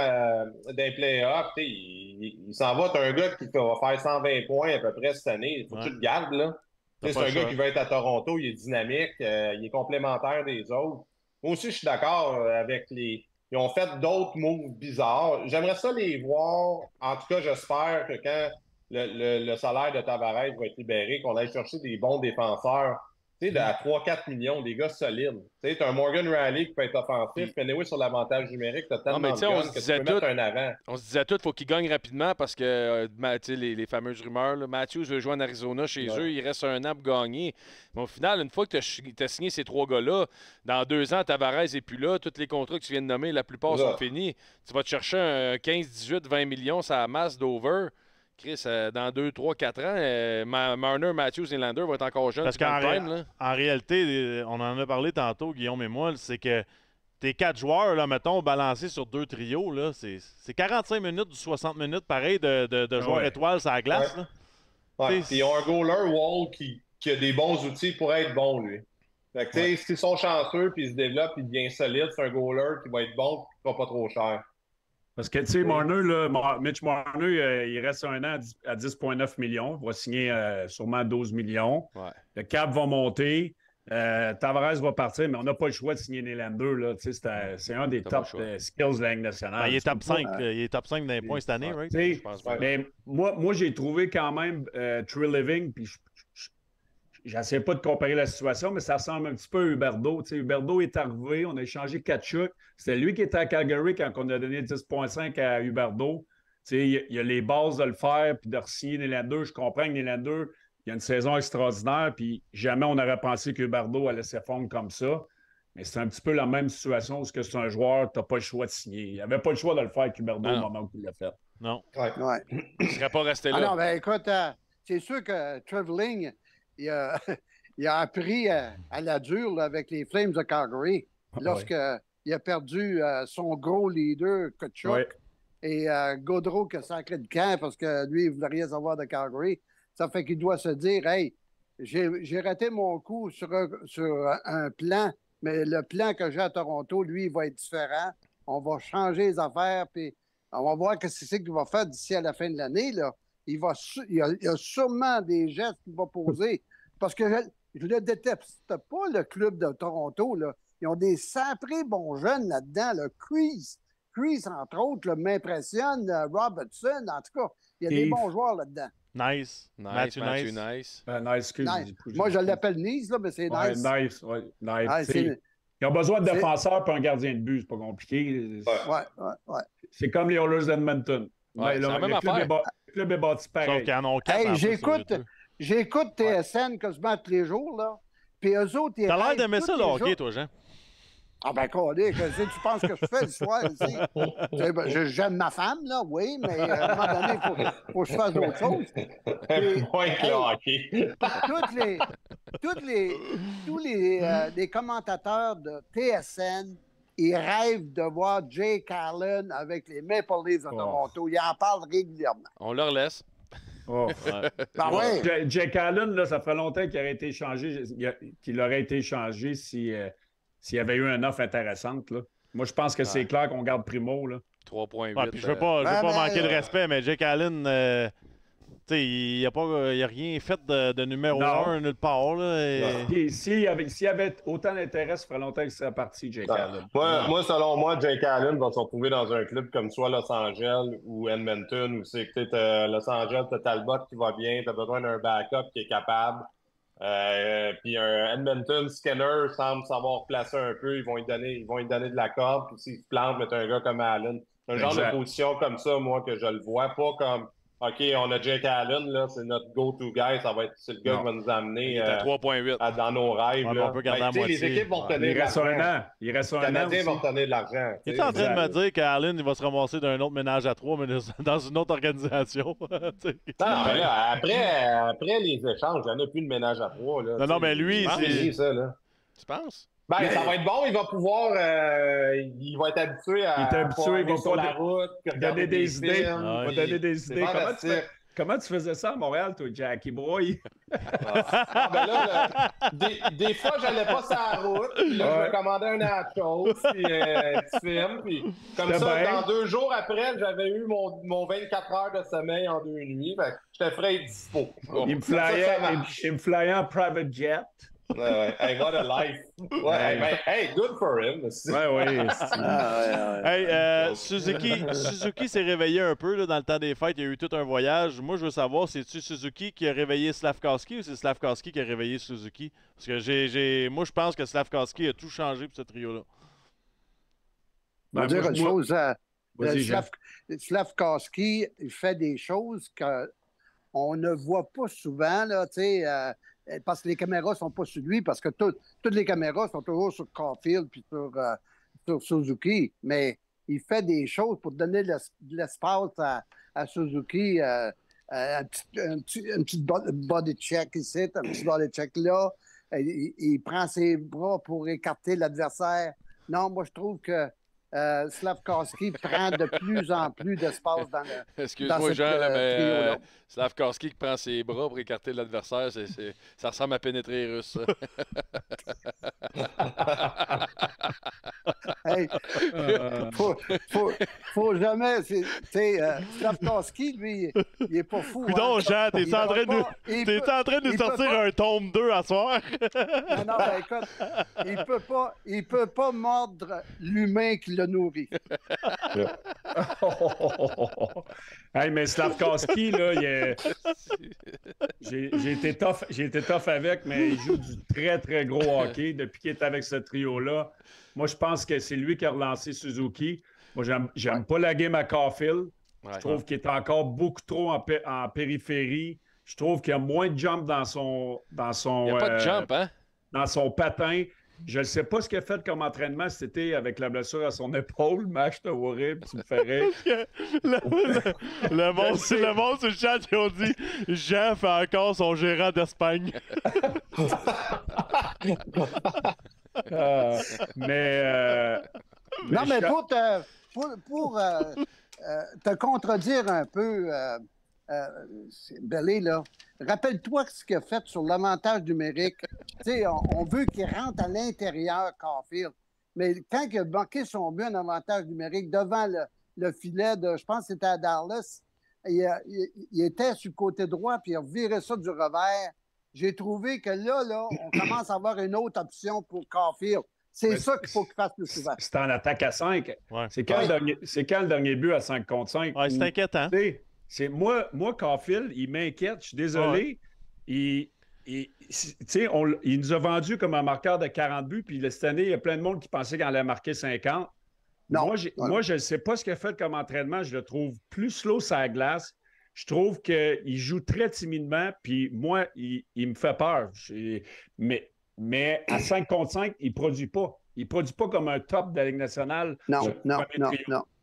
dans les playoffs. Il s'en va, t'as un gars qui va faire 120 points à peu près cette année. Il faut que tu le gardes, là. C'est un gars qui va être à Toronto, il est dynamique, il est complémentaire des autres. Moi aussi, je suis d'accord avec les... Ils ont fait d'autres moves bizarres. J'aimerais ça les voir. En tout cas, j'espère que quand le salaire de Tavares va être libéré, qu'on aille chercher des bons défenseurs. Tu sais, à 3-4 millions, des gars solides. Tu sais, t'as un Morgan Riley qui peut être offensif, puis anyway, sur l'avantage numérique, t'as tellement de guns que tu peux mettre un avant. On se disait tout, il faut qu'ils gagnent rapidement parce que, les fameuses rumeurs, là, Matthews veut jouer en Arizona chez eux, il reste un an pour gagner. Mais au final, une fois que tu as signé ces 3 gars-là, dans 2 ans, Tavares n'est plus là, tous les contrats que tu viens de nommer, la plupart sont finis. Tu vas te chercher un 15, 18, 20 millions, ça masse d'over. Chris, dans 2, 3, 4 ans, Marner, Matthews et Lander vont être encore jeunes. Parce qu'en réalité, on en a parlé tantôt, Guillaume et moi, c'est que tes 4 joueurs, là, mettons, balancés sur 2 trios, là, c'est 45 minutes du 60 minutes, pareil, de joueurs étoiles sur la glace. Puis ils ont un goaler, Wall, qui a des bons outils pour être bon, lui. Fait que, tu sais, s'ils sont chanceux, puis ils se développent, puis il devient solide, c'est un goaler qui va être bon, qui ne sera pas trop cher. Parce que, tu sais, Mitch Marner, il reste un an à 10,9 millions. Il va signer sûrement 12 millions. Ouais. Le cap va monter. Tavares va partir, mais on n'a pas le choix de signer Nylander. Là. C'est un des top skills de la Ligue nationale. Il est top 5. Il est top 5 dans les points cette année, right? Je pense mais moi, j'ai trouvé quand même True Living, puis j'essaie pas de comparer la situation, mais ça ressemble un petit peu à Huberdeau. Huberdeau est arrivé, on a échangé Tkachuk. C'était lui qui était à Calgary quand on a donné 10,5 à Huberdeau. Il y a les bases de le faire puis de re-signer Nylander. Je comprends que Nylander, il a une saison extraordinaire, puis jamais on aurait pensé qu'Huberdeau allait se fondre comme ça. Mais c'est un petit peu la même situation où c'est un joueur, tu n'as pas le choix de signer. Il n'avait pas le choix de le faire avec Huberdeau au moment où il l'a fait. Non. Ouais. Il ne serait pas resté là. Ah non, ben écoute, c'est sûr que Traveling, il a appris à la dure là, avec les Flames de Calgary lorsqu'il a perdu son gros leader, Tkachuk, et Gaudreau qui a sacré de camp parce que lui, il ne voulait rien savoir de Calgary. Ça fait qu'il doit se dire, hey, j'ai raté mon coup sur un plan, mais le plan que j'ai à Toronto, lui, il va être différent. On va changer les affaires, puis on va voir ce qu'il va faire d'ici à la fin de l'année. Là. Il y a sûrement des gestes qu'il va poser. Parce que je ne déteste pas le club de Toronto. Là. Ils ont des saprés bons jeunes là-dedans. Là. Chris, entre autres, m'impressionne. Robertson, en tout cas, il y a des bons joueurs là-dedans. Nice. Matthew Nice. Moi, je l'appelle Nice, là, mais c'est Nice. Nice. Ils ont besoin de défenseurs et un gardien de but. C'est pas compliqué. Ouais. C'est comme les Oilers d'Edmonton. C'est la même affaire. Le club est bâti pareil. Sauf qu'ils en ont 4. J'écoute TSN quasiment tous les jours, là. Puis eux autres, ils T'as l'air d'aimer ça, le hockey, toi, Jean? Ah ben, collé, qu'est-ce que tu penses que je fais le soir ici? J'aime ma femme, là, oui, mais à un moment donné, il faut que je fasse d'autres choses. Tous les commentateurs de TSN, ils rêvent de voir Jake Allen avec les Maple Leafs de Toronto. Ils en parlent régulièrement. On leur laisse. Jake Allen, là, ça fait longtemps qu'il aurait été échangé, s'il y avait eu une offre intéressante. Là. Moi, je pense que c'est clair qu'on garde Primo. 3,8. Je ne veux pas manquer de respect, mais Jake Allen, il n'a rien fait de numéro 1 nulle part. Là, S'il y avait autant d'intérêt, ça ferait longtemps qu'il serait parti, Jake Allen. Moi, selon moi, Jake Allen va se retrouver dans un club comme soit Los Angeles ou Edmonton, où c'est que Los Angeles, tu as Talbot qui va bien, tu as besoin d'un backup qui est capable. Puis un Edmonton, Skinner semble savoir placer un peu. Ils vont lui donner de la corde. Puis s'il se plante, mettre un gars comme Allen. Un genre de position comme ça, moi, que je le vois. Pas comme OK, on a Jake Allen, là, c'est notre go-to guy, c'est le gars qui va nous amener Il est à 3,8. dans nos rêves. Ouais, là. on peut garder à Les moitié. équipes vont retenir Il de reste un l'argent. an. Il reste Les un an Canadiens aussi. vont retenir de l'argent. Il est en train de me dire qu'Allen, il va se ramasser d'un autre ménage à 3, mais dans une autre organisation. Non, mais là, après les échanges, il n'y en a plus de ménage à 3. Là, Non, mais lui, c'est ça. Là. Tu penses? Ben, ça va être bon, il va pouvoir. Il va être habitué à. Il est habitué, il va sur pas la route, puis regarder donner des idées. films, Ah, Il puis va donner des c'est idées. fantastique. Comment tu faisais ça à Montréal, toi, Jackie Boy? Ah, ben là, des fois, j'allais pas sur la route, puis là, je me commandais un nachos, puis un petit film, puis comme C'était ça, bien. dans 2 jours après, j'avais eu mon 24 heures de sommeil en 2 nuits, fait que j'étais frais et dispo. Il me Ça marche. flyait en private jet. Ouais. Hey, what a life. Ouais, ben, hey, good for him. Ouais. Hey, Suzuki s'est réveillé un peu là, dans le temps des fêtes. Il y a eu tout un voyage. Moi, je veux savoir, c'est-tu Suzuki qui a réveillé Slavkovski ou c'est Slavkovski qui a réveillé Suzuki? Parce que moi, je pense que Slavkovski a tout changé pour ce trio-là. Je vais dire une chose. Vas-y, Jean. Slavkovski, il fait des choses qu'on ne voit pas souvent, là, tu sais, parce que les caméras ne sont pas sur lui, parce que toutes les caméras sont toujours sur Caulfield puis sur Suzuki. Mais il fait des choses pour donner de l'espace à Suzuki. Un petit body check ici, un petit body check là. Il prend ses bras pour écarter l'adversaire. Non, moi, je trouve que Slavkovski prend de plus en plus d'espace dans le. Excuse-moi, Jean, là, mais Slavkovski qui prend ses bras pour écarter l'adversaire, ça ressemble à pénétrer les Russes. Hey, faut jamais. Slavkovski, lui, il est pas fou. Coudon, Jean, t'es en train de nous il sortir peut pas- un tome 2 à soir? Non, ben, écoute, il peut pas mordre l'humain qui le nourrit. Hey, mais Slavkovski, là, j'ai été tough avec, mais il joue du très, très gros hockey depuis qu'il est avec ce trio-là. Moi, je pense que c'est lui qui a relancé Suzuki. Moi, j'aime pas la game à Caulfield. Ouais. Je trouve qu'il est encore beaucoup trop en périphérie. Je trouve qu'il y a moins de jump dans son Il n'y a pas de jump, hein? dans son patin. Je ne sais pas ce qu'il a fait comme entraînement cet été avec la blessure à son épaule. Max, c'était horrible, tu me ferais. Le monde sur le chat, ils ont dit Jean fait encore son gérant d'Espagne. Non, mais pour te contredire un peu, Belé, là, rappelle-toi ce qu'il a fait sur l'avantage numérique. Tu sais, on veut qu'il rentre à l'intérieur, Caulfield. Mais quand il a manqué son but en avantage numérique devant le filet de, je pense que c'était à Dallas, il était sur le côté droit, puis il a viré ça du revers. J'ai trouvé que là, on commence à avoir une autre option pour Caulfield. C'est ça qu'il faut qu'il fasse plus souvent. C'est en attaque à 5. Ouais. C'est quand le dernier but à 5 contre 5? Ouais, c'est inquiétant. Moi, Caulfield, il m'inquiète. Je suis désolé. Ouais. Il nous a vendu comme un marqueur de 40 buts, puis cette année, il y a plein de monde qui pensait qu'il allait marquer 50. Non. Moi, je ne sais pas ce qu'il a fait comme entraînement. Je le trouve plus slow sur la glace. Je trouve qu'il joue très timidement, puis moi, il me fait peur. Mais à 5 contre 5, il ne produit pas. Il ne produit pas comme un top de la Ligue nationale. Non.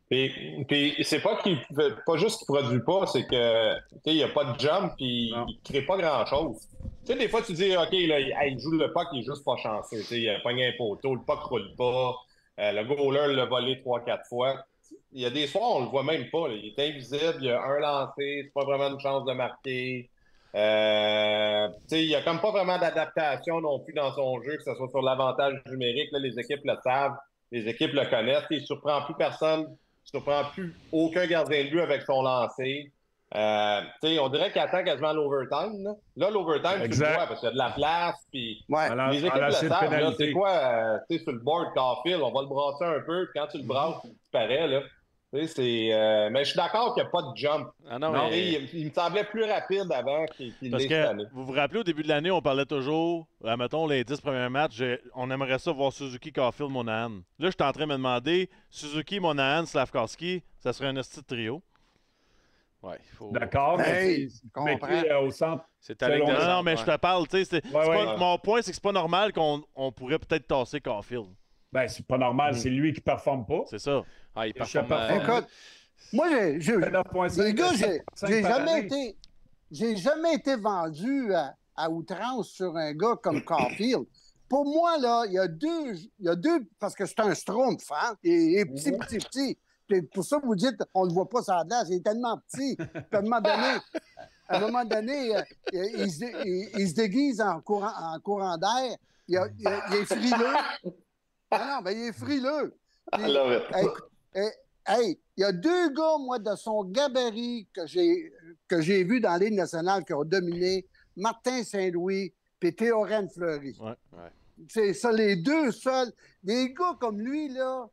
Puis c'est pas juste qu'il ne produit pas, c'est qu'il n'y a pas de jump, puis il ne crée pas grand-chose. Tu sais, des fois, tu dis, OK, là, il joue le puck, il est juste pas chanceux. Il a pogné un poteau, le puck ne roule pas. Le goaler l'a volé 3-4 fois. Il y a des soirs, on le voit même pas. Là. Il est invisible, il y a un lancé, c'est pas vraiment une chance de marquer. Il n'y a comme pas vraiment d'adaptation non plus dans son jeu, que ce soit sur l'avantage numérique. Là, les équipes le savent, les équipes le connaissent. Il ne surprend plus personne, il ne surprend plus aucun gardien de but avec son lancer. On dirait qu'il attend quasiment l'overtime. Là, l'overtime, tu le vois parce qu'il y a de la place. Puis les équipes le savent. Là, c'est quoi, sur le board, Caulfield, on va le brasser un peu. Puis quand tu le brasses, tu parais. Là. Mais je suis d'accord qu'il n'y a pas de jump. Ah non, mais... il me semblait plus rapide avant qu'il l'ait cette année. Vous vous rappelez, au début de l'année, on parlait toujours, mettons, les 10 premiers matchs, on aimerait ça voir Suzuki, Caulfield, Monahan. Là, je suis en train de me demander, Suzuki, Monahan, Slavkovski, ça serait un esti de trio. Ouais, il faut... D'accord, mais Hey, c'est comprends. mettre au centre. C'est ta ligne de Selon- Non, non, centre, mais ouais. je te parle, tu sais. Ouais. Mon point, c'est que c'est pas normal qu'on pourrait peut-être tasser Caulfield. Ben, c'est pas normal, c'est lui qui performe pas. C'est ça. Ah, il Je performe... performe. Écoute, moi, les 9,5 gars, j'ai par jamais année. jamais été vendu à outrance sur un gars comme Caulfield. Pour moi, là, il y a deux, parce que c'est un Schtroumpf, hein? Il est petit. Puis pour ça, vous dites, on ne le voit pas sur la glace, il est tellement petit. Puis à un moment donné, il se déguise en courant d'air. Il est frileux. Non, ben il est frileux. Puis, I love it. hey, il y a deux gars, moi, de son gabarit que j'ai vu dans la Ligue nationale qui ont dominé, Martin Saint-Louis et Théorène Fleury. Ouais. C'est ça, les deux seuls. Des gars comme lui, là,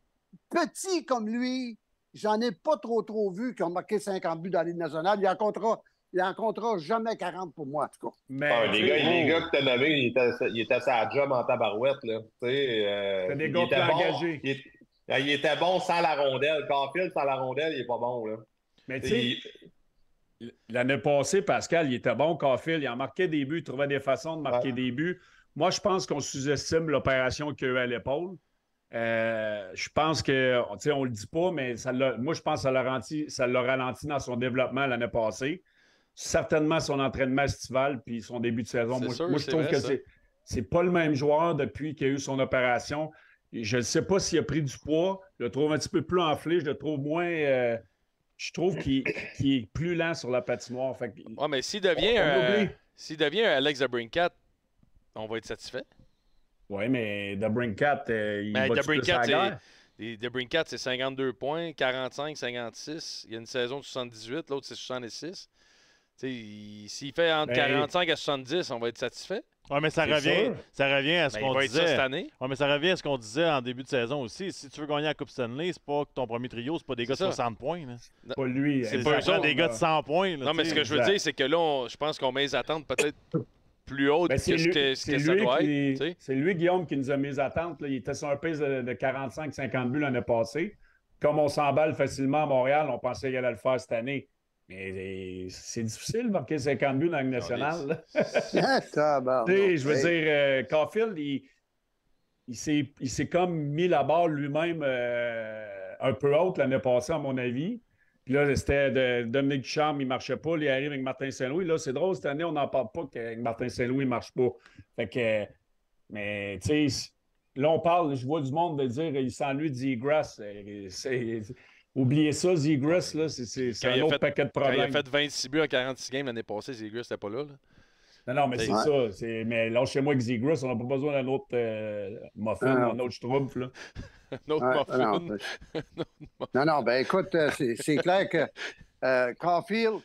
petits comme lui, j'en ai pas trop vu qui ont marqué 50 buts dans la Ligue nationale. Il en comptera jamais 40 pour moi, en tout cas. Mais, Les gars que tu as nommés, il était à sa job en tabarouette. Là. c'est des gars il était plus bon. engagés. Il était bon sans la rondelle. Caulfield sans la rondelle, il est pas bon. Là. Mais tu sais, l'année passée, Pascal, il était bon, Caulfield. Il en marquait des buts, il trouvait des façons de marquer des buts. Moi, je pense qu'on sous-estime l'opération qu'il a eu à l'épaule. Je pense que, tu sais, on le dit pas, mais moi, je pense que ça l'a ralenti dans son développement l'année passée. Certainement son entraînement estival puis son début de saison. Moi, je trouve que c'est pas le même joueur depuis qu'il a eu son opération. Je ne sais pas s'il a pris du poids. Je le trouve un petit peu plus enflé. Je le trouve moins... je trouve qu'il est plus lent sur la patinoire. Ouais, mais s'il devient un Alex DeBrincat, on va être satisfait. Oui, mais DeBrincat, il va plus à la guerre. DeBrincat, c'est 52 points, 45, 56. Il y a une saison de 78, l'autre, c'est 66. S'il fait entre 45 à 70, on va être satisfait. Oui, mais ça revient à ce qu'on disait. Cette année. Ouais, mais ça revient à ce qu'on disait en début de saison aussi. Si tu veux gagner la Coupe Stanley, c'est pas que ton premier trio, c'est pas des gars de 60 points. Là. Pas lui. C'est pas des gars de 100 points. Là, non, mais ce que je veux dire, c'est que là, je pense qu'on met les attentes peut-être plus hautes que ce que ça doit être. C'est lui, Guillaume, qui nous a mis les attentes. Là. Il était sur un pace de 45-50 buts l'année passée. Comme on s'emballe facilement à Montréal, on pensait qu'il allait le faire cette année. Mais c'est difficile de marquer 50 buts dans la Ligue nationale. Je veux dire, Caulfield, il s'est comme mis la barre lui-même un peu haute l'année passée, à mon avis. Puis là, c'était de Dominique Ducharme, il ne marchait pas. Il arrive avec Martin Saint-Louis. Là, c'est drôle, cette année, on n'en parle pas que Martin Saint-Louis ne marche pas. Fait que, mais, tu sais, là, on parle, je vois du monde de dire il s'ennuie de Zegras. Oubliez ça, Zegras, là, c'est un autre paquet de problèmes. Quand il a fait 26 buts en 46 games l'année passée, Zegras n'était pas là. Non, mais c'est ça. Mais là, chez moi, avec Zegras, on n'a pas besoin d'un autre muffin, d'un autre schtroumpf. Un autre muffin. Non, ben écoute, c'est clair que Caulfield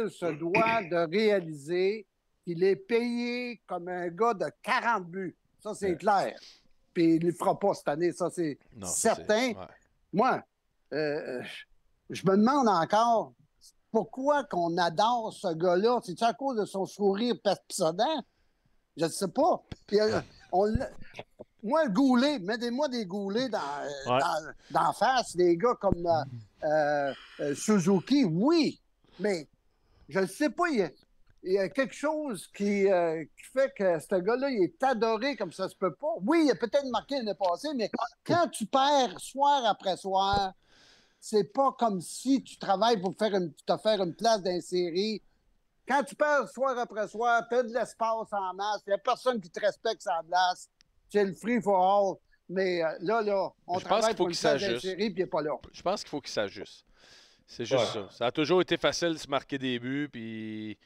se doit de réaliser qu'il est payé comme un gars de 40 buts. Ça, c'est clair. Puis il ne le fera pas cette année, ça, c'est certain. Moi, je me demande encore pourquoi qu'on adore ce gars-là. C'est-tu à cause de son sourire pissodant? Je ne sais pas. Puis, moi, Goulet, mettez-moi des Goulets dans face, des gars comme Suzuki, oui, mais je ne sais pas, il y a quelque chose qui fait que ce gars-là, il est adoré comme ça se peut pas. Oui, il a peut-être marqué l'année passée, mais quand tu perds soir après soir, c'est pas comme si tu travailles pour te faire une place dans une série. Quand tu perds soir après soir, tu as de l'espace en masse, il n'y a personne qui te respecte sa place. C'est le free for all. Mais là, on travaille pour une place dans une série, puis il n'est pas là. Je pense qu'il faut qu'il s'ajuste. C'est juste ça. Ça a toujours été facile de se marquer des buts, puis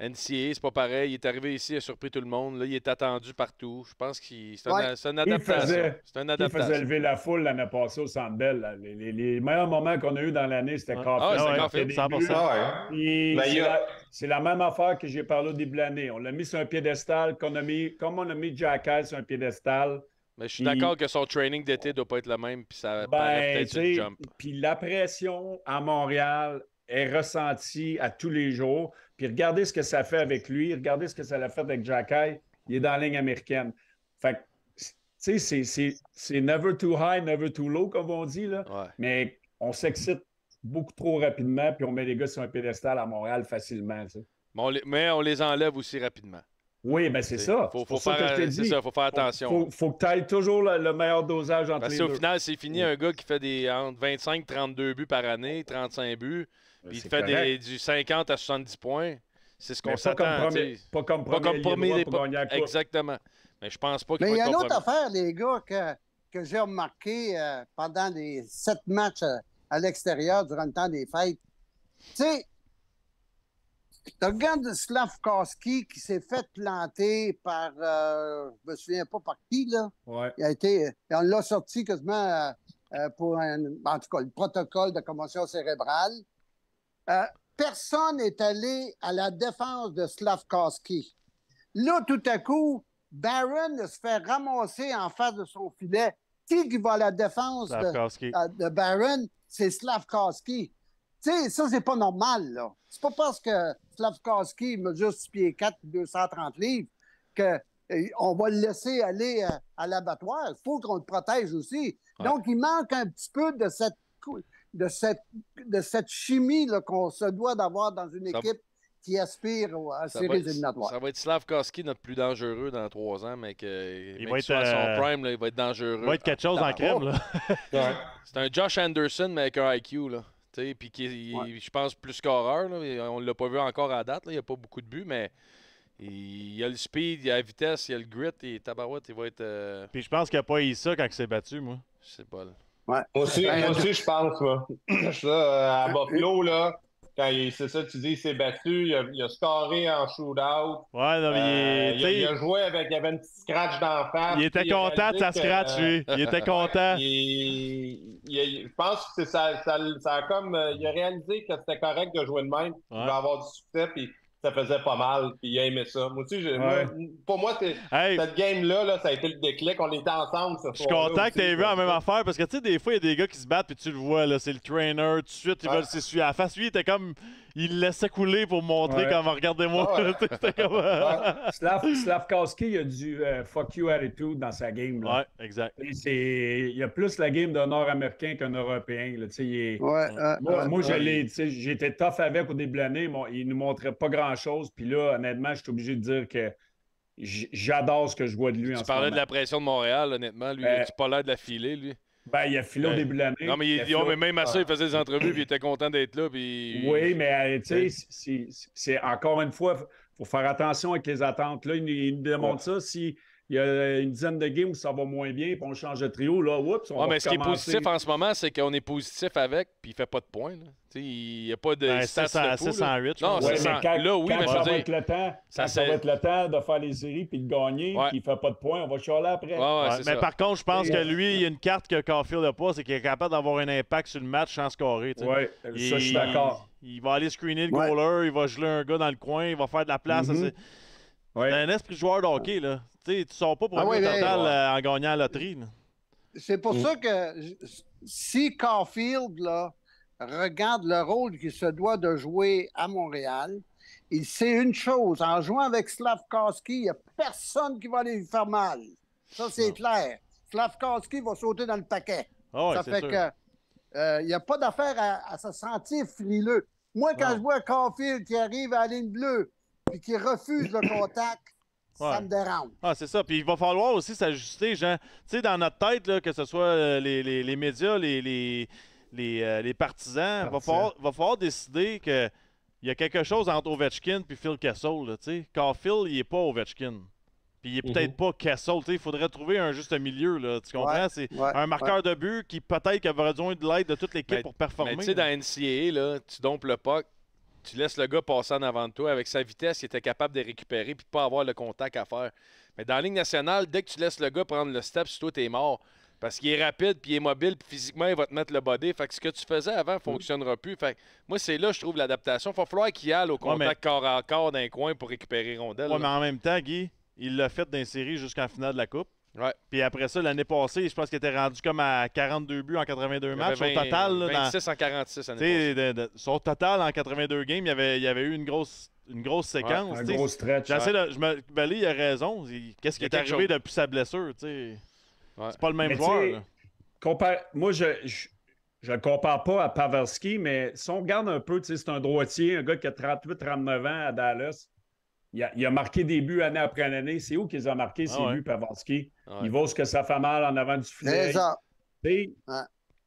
NCA, c'est pas pareil. Il est arrivé ici, il a surpris tout le monde. Là, il est attendu partout. Je pense que c'est une adaptation. Il faisait lever la foule l'année passée au Centre Bell. Les meilleurs moments qu'on a eu dans l'année, c'était Caulfield. 100%. C'est la même affaire que j'ai parlé au début de l'année. On l'a mis sur un piédestal, comme on a mis Jack Hall sur un piédestal. Mais je suis d'accord que son training d'été ne doit pas être le même, puis ça paraît peut-être une jump. Puis la pression à Montréal est ressentie à tous les jours. Puis regardez ce que ça fait avec lui. Regardez ce que ça a fait avec Jack Hall. Il est dans la ligne américaine. Fait que, tu sais, c'est never too high, never too low, comme on dit. Là. Ouais. Mais on s'excite beaucoup trop rapidement, puis on met les gars sur un pédestal à Montréal facilement. Tu sais. Mais on les enlève aussi rapidement. Oui, ben c'est ça. Faut faire attention. Faut que tu ailles toujours le meilleur dosage entre les deux. Parce qu'au final, c'est fini un gars qui fait entre 25 et 32 buts par année, 35 buts, puis il fait du 50 à 70 points. C'est ce qu'on s'attend. Pas comme premier pour gagner la coupe. Exactement. Mais je pense pas qu'il Mais il y a une autre compromis. affaire, les gars, que j'ai remarqué pendant les 7 matchs à l'extérieur durant le temps des fêtes. Tu sais, tu regardes Slavkovski qui s'est fait planter par, je me souviens pas par qui, là. Ouais. On l'a sorti quasiment pour en tout cas, le protocole de commotion cérébrale. Personne n'est allé à la défense de Slavkovski. Là, tout à coup, Barron se fait ramasser en face de son filet. Qui va à la défense de Barron? C'est Slavkovski. Tu sais, ça, c'est pas normal, là. C'est pas parce que Slavkovski mesure 6 pieds 4 et 230 livres qu'on va le laisser aller à l'abattoir. Il faut qu'on le protège aussi. Ouais. Donc, il manque un petit peu de cette chimie là, qu'on se doit d'avoir dans une équipe qui aspire à séries éliminatoires. Ça va être Slavkovski, notre plus dangereux dans 3 ans, mais il va être à son prime, là, il va être dangereux. Il va être quelque chose en crème. Là. C'est un Josh Anderson, mais avec un IQ. Là. Puis je pense plus scoreur. Là. On ne l'a pas vu encore à date. Là. Il n'y a pas beaucoup de buts, mais il y a le speed, il y a la vitesse, il y a le grit. Et tabarouette, il va être... Puis je pense qu'il n'a pas eu ça quand il s'est battu, moi. Je sais pas. Là. Ouais. Moi aussi, je pense. Moi. Ça, à Buffalo, là, quand c'est ça, tu dis, il s'est battu, il a scoré en shootout. Ouais, non, mais il a joué avec, il avait un petit scratch d'en face. Il était content de sa scratch, lui. Il était content. Je pense que ça a comme. Il a réalisé que c'était correct de jouer de même. Il va avoir du succès, puis ça faisait pas mal, puis il a aimé ça. Moi aussi, pour moi, cette game-là, ça a été le déclic. On était ensemble ce soir. Je suis content que tu aies vu la même affaire, parce que tu sais, des fois, il y a des gars qui se battent, puis tu le vois, là, c'est le trainer, tout de suite, ils veulent s'essuyer à la face. Lui, il était comme. Il laissait couler pour montrer comment regardez-moi. C'était comme. Slavkovski, il a du fuck you attitude dans sa game. Là. Ouais, exact. Il y a plus la game d'un Nord-Américain qu'un Européen. Là. Moi, j'étais tough avec au début de l'année. Il ne nous montrait pas grand-chose. Puis là, honnêtement, je suis obligé de dire que j'adore ce que je vois de lui en ce moment. Tu parlais de la pression de Montréal, honnêtement. Lui, il n'a pas l'air de la filer, lui. Ben, il a filé au début de l'année. Non, mais même à ça, il faisait des entrevues, puis il était content d'être là. Puis... Oui, mais tu sais, c'est encore une fois, il faut faire attention avec les attentes. Là, il nous démontre ça. Si il y a une dizaine de games où ça va moins bien, puis on change de trio, là, oups, on va mais ce qui est positif en ce moment, c'est qu'on est positif avec, puis il fait pas de points. Il n'y a pas de stats de fou. 608. Non, mais là, oui, mais ça va être le temps. Ça va être le temps de faire les séries puis de gagner, puis il fait pas de points, on va chialer après. Mais par contre, je pense que lui, il y a une carte que Caulfield n'a pas, c'est qu'il est capable d'avoir un impact sur le match sans scorer. Oui, ça, je suis d'accord. Il va aller screener le goaler, il va geler un gars dans le coin, il va faire de la place. C'est un esprit de joueur de hockey, là. Tu ne sors pas pour un total en gagnant la loterie. C'est pour ça que si Caulfield là, regarde le rôle qu'il se doit de jouer à Montréal, il sait une chose, en jouant avec Slavkovski, il n'y a personne qui va aller lui faire mal. Ça, c'est clair. Slavkovski va sauter dans le paquet. Ça fait que il n'y a pas d'affaire à se sentir frileux. Moi, quand je vois Caulfield qui arrive à la ligne bleue et qui refuse le contact, ça me dérange. C'est ça. Puis il va falloir aussi s'ajuster, Jean. Tu sais, dans notre tête, là, que ce soit les médias, les partisans, il va falloir décider qu'il y a quelque chose entre Ovechkin et Phil Kessel. Caulfield, il n'est pas Ovechkin. Puis il n'est peut-être pas Kessel. Il faudrait trouver un juste milieu. Là, tu comprends? C'est un marqueur de but qui peut-être aurait besoin de l'aide de toute l'équipe pour performer. Mais tu sais, dans NCAA, là, tu dompes le puck. Tu laisses le gars passer en avant de toi. Avec sa vitesse, il était capable de récupérer et de ne pas avoir le contact à faire. Mais dans la Ligue nationale, dès que tu laisses le gars prendre le step, sur toi, t'es mort. Parce qu'il est rapide, puis il est mobile, puis physiquement, il va te mettre le body. Fait que ce que tu faisais avant ne fonctionnera plus. Fait que moi, c'est là, je trouve, l'adaptation. Il va falloir qu'il aille au contact corps à corps d'un coin pour récupérer rondelle. Oui, mais en même temps, Guy, il l'a fait dans les séries jusqu'en finale de la Coupe. Ouais. Puis après ça, l'année passée, je pense qu'il était rendu comme à 42 buts en 82 matchs. Au total, 26 en 46 l'année passée. Son total en 82 games, il y avait eu une grosse séquence. Un gros stretch. Il a raison. Qu'est-ce qui est arrivé depuis sa blessure? C'est pas le même joueur. Moi, je le compare pas à Pavelski, mais si on regarde un peu, c'est un droitier, un gars qui a 38-39 ans à Dallas. Il a marqué des buts année après année. C'est où qu'ils ont marqué ces buts, Pavelski? Il vaut ce que ça fait mal en avant du filet. C'est ça.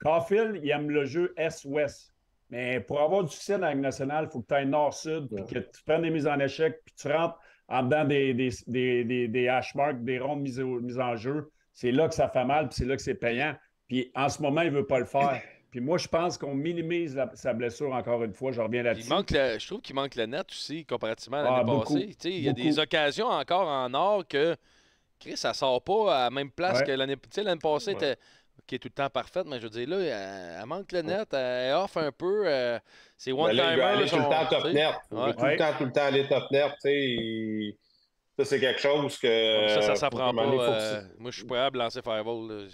Caulfield, il aime le jeu Est-Ouest. Mais pour avoir du succès dans la Ligue nationale, il faut que tu ailles Nord-Sud, puis que tu prennes des mises en échec, puis tu rentres en dedans des hash marks, des rondes mises en jeu. C'est là que ça fait mal, puis c'est là que c'est payant. Puis en ce moment, il ne veut pas le faire. Puis moi, je pense qu'on minimise sa blessure encore une fois. Je reviens là-dessus. Je trouve qu'il manque le net aussi, comparativement à l'année passée. Il y a des occasions encore en or que Chris, ça sort pas à la même place que l'année passée. Qui est tout le temps parfaite, mais je veux dire, là, elle manque le net, elle off un peu. C'est one-timer. Elle est tout le temps top net. Tout le temps aller top net. Ça, c'est quelque chose que... Ça s'apprend pas. Moi, je suis prêt à lancer Fireball.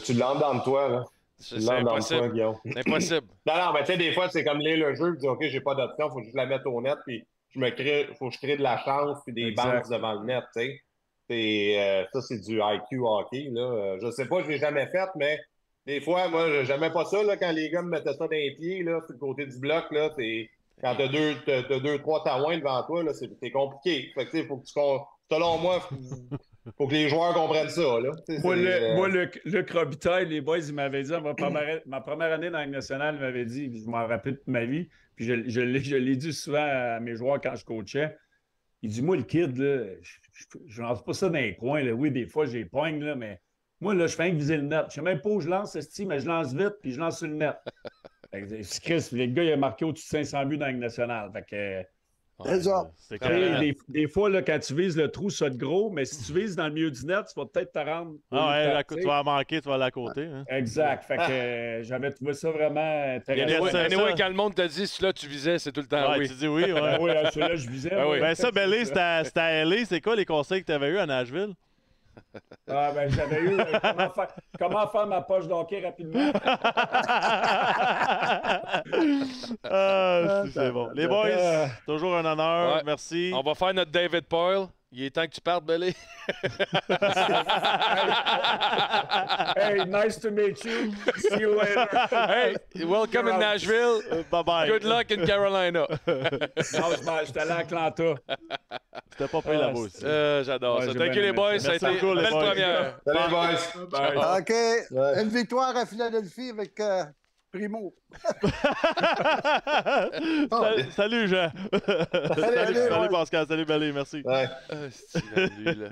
Tu l'as dans toi, là. C'est impossible. C'est impossible. Non, mais tu sais, des fois, c'est comme le jeu, je dis, OK, j'ai pas d'option, il faut juste la mettre au net, puis faut que je crée de la chance, puis des banques devant le net, tu sais. Ça, c'est du IQ hockey, là. Je sais pas, je l'ai jamais fait, mais des fois, moi, j'aimais pas ça, là, quand les gars me mettaient ça dans les pieds, là, sur le côté du bloc, là, quand t'as deux, trois taouins devant toi, là, c'est compliqué. Fait que, tu sais, faut que selon moi, faut que les joueurs comprennent ça, là. Moi, Luc Robitaille, les boys, ils m'avaient dit, ma première année dans la Ligue nationale, ils m'avaient dit, je m'en rappelle toute ma vie, puis je l'ai dit souvent à mes joueurs quand je coachais. Il dit, moi, le kid, là, je lance pas ça dans les coins, là. Oui, des fois, j'ai pogne, là, mais moi, là, je fais que viser le net. Je sais même pas où je lance, mais je lance vite, puis je lance sur le net. Chris, le gars, il a marqué au-dessus de 500 buts dans la Ligue nationale. Fait que... Des fois, là, quand tu vises le trou, ça te gros, mais si tu vises dans le milieu du net, tu vas peut-être te rendre. Tu vas manquer, tu vas aller à côté. Hein. Exact. Fait que j'avais trouvé ça vraiment intéressant. Quand le monde t'a dit, celui-là, tu visais, c'est tout le temps oui. Tu dis oui. Oui, celui-là, je visais. Ben ça, Belly, c'était à LA. C'est quoi les conseils que tu avais eus à Nashville? J'avais eu comment faire ma poche d'hockey rapidement. C'est bon. Les boys, toujours un honneur. Merci. On va faire notre David Poyle. Il est temps que tu partes, Belly. Hey, nice to meet you. See you later. Hey, welcome in Nashville. Bye-bye. Good luck in Carolina. Non, j'étais allé à Atlanta. C'était pas payé là-bas aussi. J'adore ça. Thank you, les boys. Ça a été une belle première. Salut, boys. Bye. OK. Une victoire à Philadelphie avec Primo. Salut, Jean. Salut, Pascal. Salut, Belly. Merci. Ouais. Lui, là.